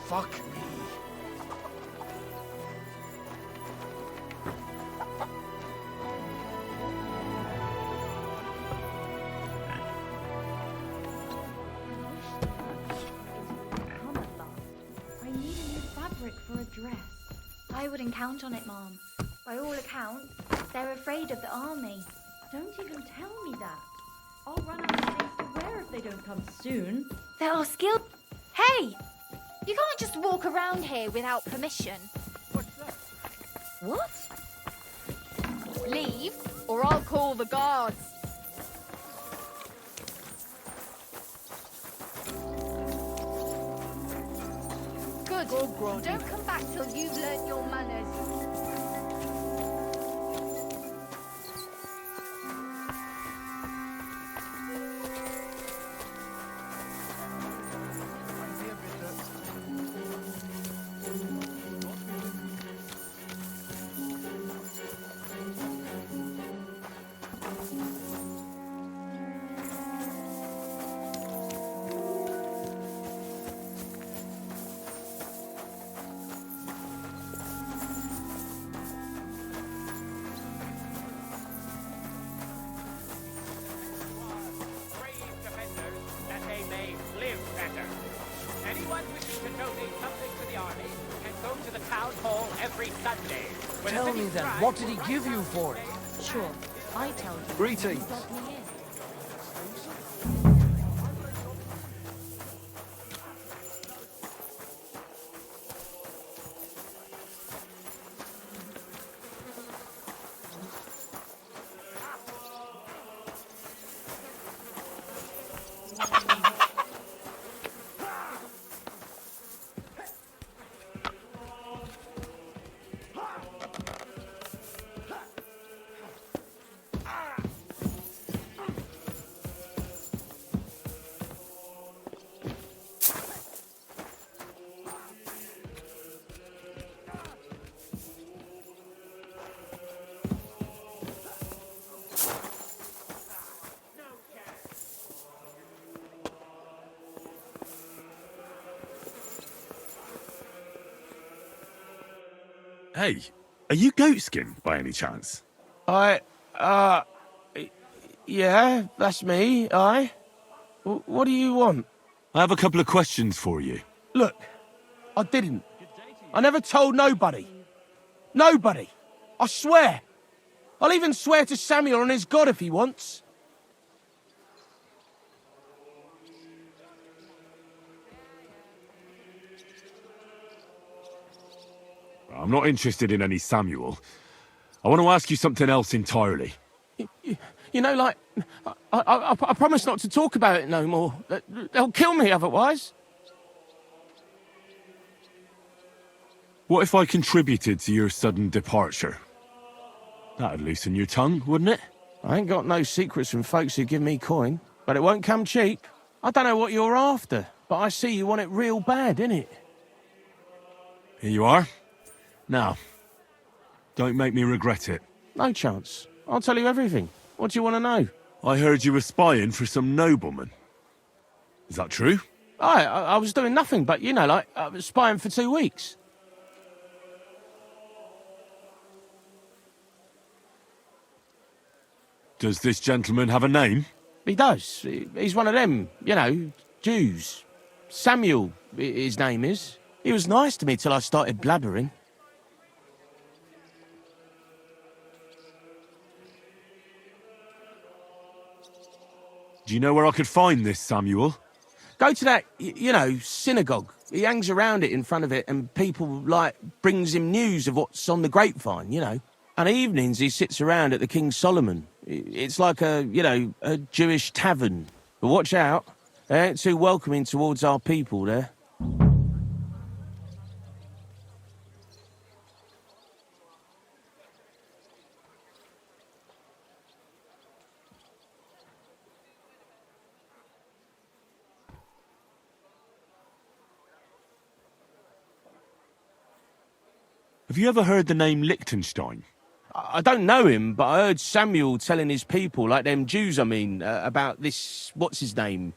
Speaker 6: Fuck me.
Speaker 13: I need a new fabric for a dress. I wouldn't count on it, Mom. By all accounts, they're afraid of the army.
Speaker 7: Don't even tell me that. I'll run out of things to wear if they don't come soon.
Speaker 13: There are skilled... Hey! You can't just walk around here without permission.
Speaker 7: What?
Speaker 13: Leave, or I'll call the guards. Good. Don't come back till you've learnt your manners.
Speaker 1: Anyone wishing to donate something to the army can go to the town hall every Sunday.
Speaker 15: Tell me then, what did he give you for it?
Speaker 7: Sure, I tell you.
Speaker 6: Greetings.
Speaker 7: Plug me in.
Speaker 2: Hey, are you Goatskin by any chance?
Speaker 14: I,
Speaker 19: Yeah, that's me, aye. What do you want?
Speaker 2: I have a couple of questions for you.
Speaker 19: Look, I didn't. I never told nobody. Nobody. I swear. I'll even swear to Samuel and his God if he wants.
Speaker 2: I'm not interested in any Samuel. I want to ask you something else entirely.
Speaker 19: You know, like, I promise not to talk about it no more. They'll kill me otherwise.
Speaker 2: What if I contributed to your sudden departure? That'd loosen your tongue, wouldn't it?
Speaker 19: I ain't got no secrets from folks who give me coin, but it won't come cheap. I don't know what you're after, but I see you want it real bad, innit?
Speaker 2: Here you are. Now, don't make me regret it.
Speaker 19: No chance. I'll tell you everything. What do you want to know?
Speaker 2: I heard you were spying for some nobleman. Is that true?
Speaker 19: I was doing nothing but, you know, like, I was spying for 2 weeks.
Speaker 2: Does this gentleman have a name?
Speaker 19: He does. He's one of them, you know, Jews. Samuel, his name is. He was nice to me till I started blabbering.
Speaker 2: Do you know where I could find this Samuel?
Speaker 19: Go to that, you know, synagogue. He hangs around it in front of it and people, like, brings him news of what's on the grapevine, you know. And evenings he sits around at the King Solomon. It's like a, you know, a Jewish tavern. But watch out. They ain't too welcoming towards our people there.
Speaker 2: Have you ever heard the name Liechtenstein?
Speaker 19: I don't know him, but I heard Samuel telling his people, like them Jews, I mean, about this, what's his name?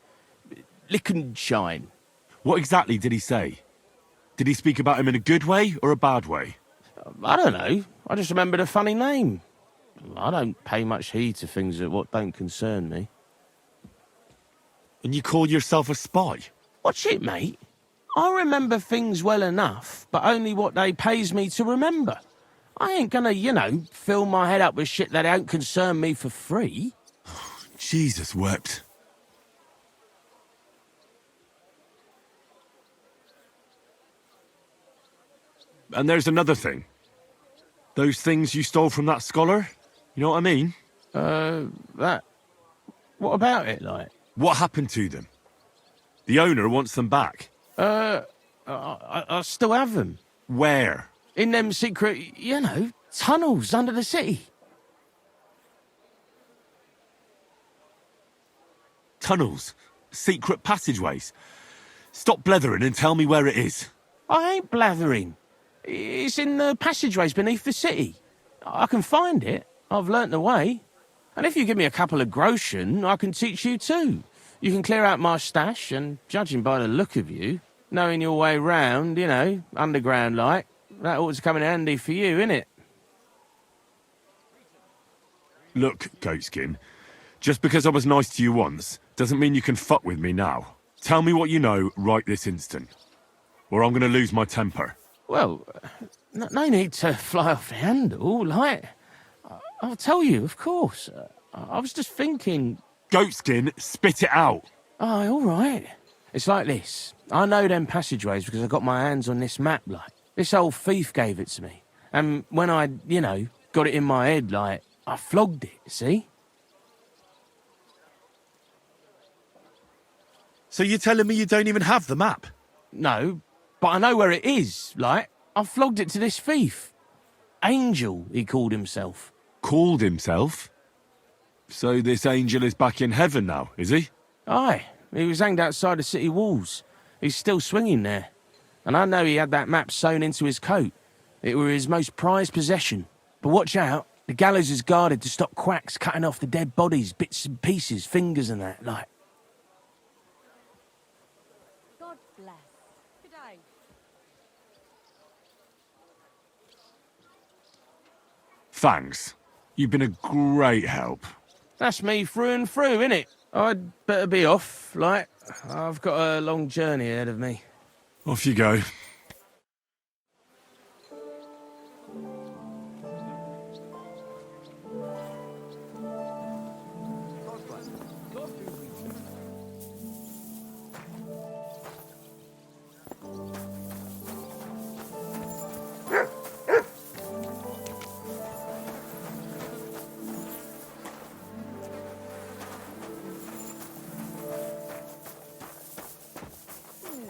Speaker 19: Liechtenstein.
Speaker 2: What exactly did he say? Did he speak about him in a good way or a bad way?
Speaker 19: I don't know. I just remembered a funny name. I don't pay much heed to things that what don't concern me.
Speaker 2: And you call yourself a spy?
Speaker 19: What's it, mate? I remember things well enough, but only what they pays me to remember. I ain't gonna, you know, fill my head up with shit that don't concern me for free.
Speaker 2: Jesus wept. And there's another thing. Those things you stole from that scholar? You know what I mean?
Speaker 19: That... What about it, like?
Speaker 2: What happened to them? The owner wants them back.
Speaker 19: I still have them.
Speaker 2: Where?
Speaker 19: In them secret, you know, tunnels under the city.
Speaker 2: Tunnels? Secret passageways? Stop blethering and tell me where it is.
Speaker 19: I ain't blathering. It's in the passageways beneath the city. I can find it. I've learnt the way. And if you give me a couple of groschen, I can teach you too. You can clear out my stash, and judging by the look of you, knowing your way round, you know, underground-like, that ought to come in handy for you, innit?
Speaker 2: Look, Goatskin, just because I was nice to you once, doesn't mean you can fuck with me now. Tell me what you know right this instant, or I'm gonna lose my temper.
Speaker 19: Well, no need to fly off the handle, like... I'll tell you, of course. I was just thinking...
Speaker 2: Goatskin, spit it out!
Speaker 19: Oh, all right. It's like this. I know them passageways because I got my hands on this map, like. This old thief gave it to me. And when I, you know, got it in my head, like, I flogged it, see?
Speaker 2: So you're telling me you don't even have the map?
Speaker 19: No, but I know where it is, like. I flogged it to this thief. Angel, he called himself.
Speaker 2: Called himself? So this angel is back in heaven now, is he?
Speaker 19: Aye, he was hanged outside the city walls. He's still swinging there. And I know he had that map sewn into his coat. It were his most prized possession. But watch out, the gallows is guarded to stop quacks cutting off the dead bodies, bits and pieces, fingers and that, like.
Speaker 7: God bless. Good day.
Speaker 2: Thanks. You've been a great help.
Speaker 19: That's me through and through, innit? I'd better be off, like, I've got a long journey ahead of me.
Speaker 2: Off you go.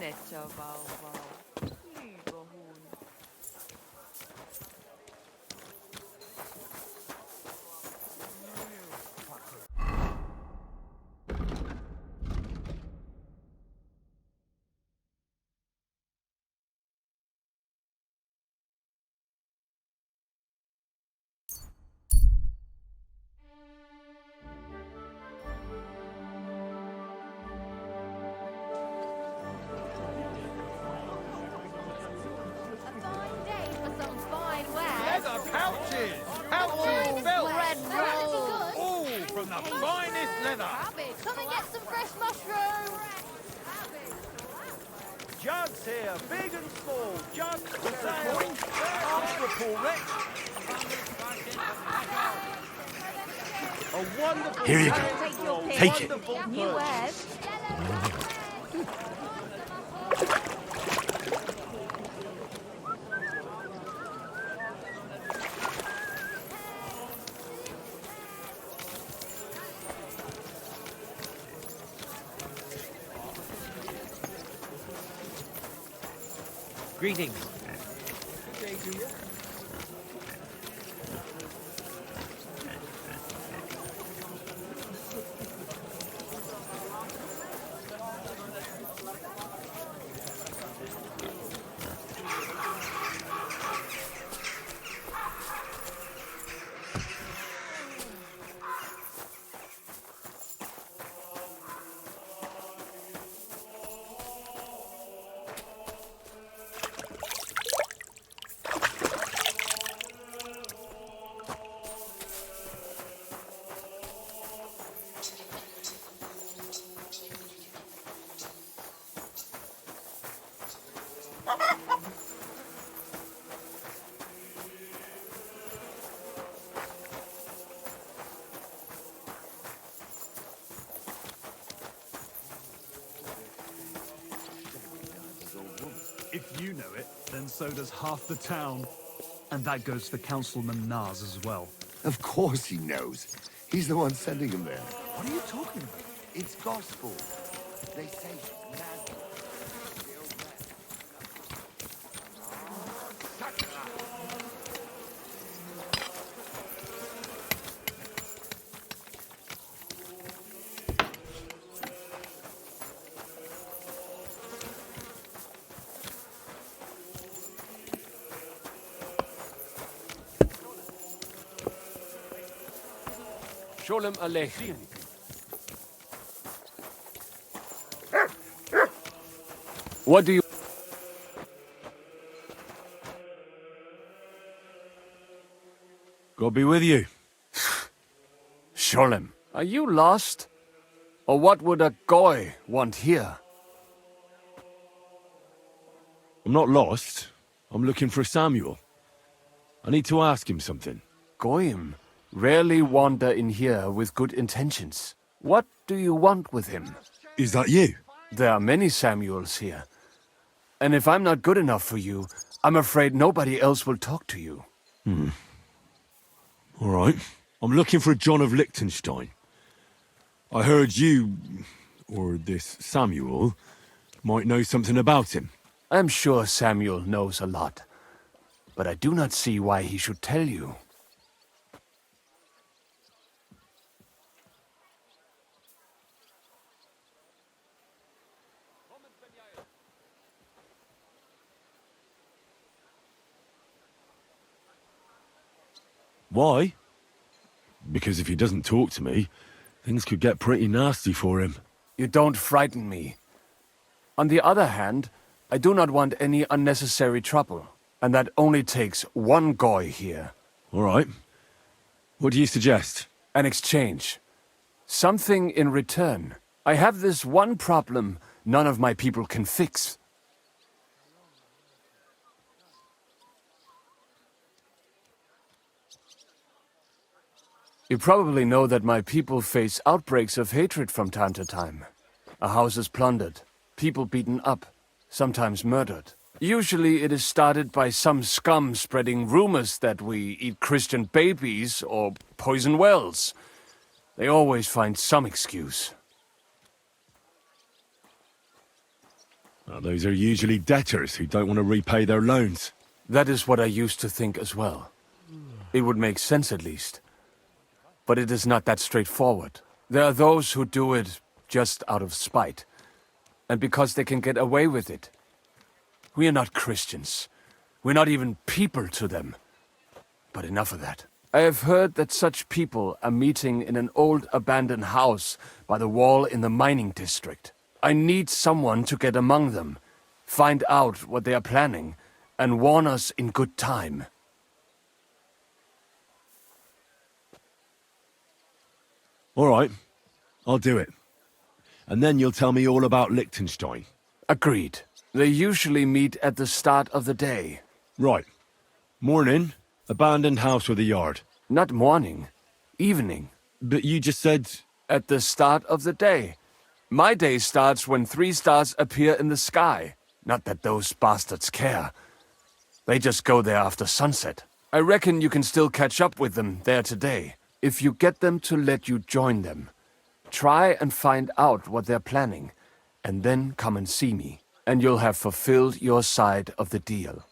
Speaker 18: Netter Wauwau. Lieber Hund.
Speaker 9: Pouches, belts, all from the finest leather.
Speaker 20: Come and get some fresh mushrooms.
Speaker 6: Jugs here, big and small. Jugs for sale. Ask for poor wretch. A wonderful
Speaker 2: Here you go.
Speaker 6: sale.
Speaker 2: Take it.
Speaker 6: Wonderful
Speaker 18: New
Speaker 6: purchase.
Speaker 18: web.
Speaker 1: Greetings.
Speaker 4: If you know it, then so does half the town. And that goes for Councilman Nars as well.
Speaker 3: Of course he knows. He's the one sending him there.
Speaker 4: What are you talking about?
Speaker 3: It's gospel. They say she's mad.
Speaker 12: Sholem Aleichem. What do you...
Speaker 2: God be with you.
Speaker 15: Sholem, are you lost? Or what would a goy want here?
Speaker 2: I'm not lost. I'm looking for Samuel. I need to ask him something.
Speaker 15: Goyim rarely wander in here with good intentions. What do you want with him?
Speaker 2: Is that you?
Speaker 15: There are many Samuels here. And if I'm not good enough for you, I'm afraid nobody else will talk to you.
Speaker 2: All right. I'm looking for John of Liechtenstein. I heard you, or this Samuel, might know something about him.
Speaker 15: I'm sure Samuel knows a lot. But I do not see why he should tell you.
Speaker 2: Why? Because if he doesn't talk to me, things could get pretty nasty for him.
Speaker 15: You don't frighten me. On the other hand, I do not want any unnecessary trouble. And that only takes one goy here.
Speaker 2: All right. What do you suggest?
Speaker 15: An exchange. Something in return. I have this one problem none of my people can fix. You probably know that my people face outbreaks of hatred from time to time. A house is plundered, people beaten up, sometimes murdered. Usually it is started by some scum spreading rumors that we eat Christian babies or poison wells. They always find some excuse.
Speaker 2: Well, those are usually debtors who don't want to repay their loans.
Speaker 15: That is what I used to think as well. It would make sense at least. But it is not that straightforward. There are those who do it just out of spite. And because they can get away with it. We are not Christians. We're not even people to them. But enough of that. I have heard that such people are meeting in an old abandoned house by the wall in the mining district. I need someone to get among them, find out what they are planning, and warn us in good time.
Speaker 2: All right, I'll do it. And then you'll tell me all about Liechtenstein.
Speaker 15: Agreed. They usually meet at the start of the day.
Speaker 2: Right. Morning, abandoned house with a yard.
Speaker 15: Not morning. Evening.
Speaker 2: But you just said...
Speaker 15: At the start of the day. My day starts when 3 stars appear in the sky. Not that those bastards care. They just go there after sunset. I reckon you can still catch up with them there today. If you get them to let you join them. Try and find out what they're planning. And then come and see me. And you'll have fulfilled your side of the deal.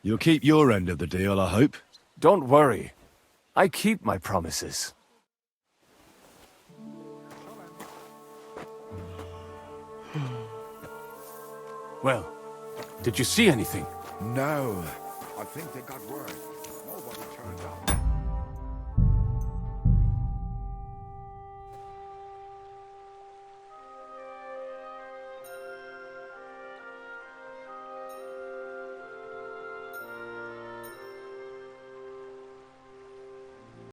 Speaker 2: You'll keep your end of the deal, I hope.
Speaker 15: Don't worry. I keep my promises. Well, did you see anything?
Speaker 3: No. I think they got word. Nobody turned up.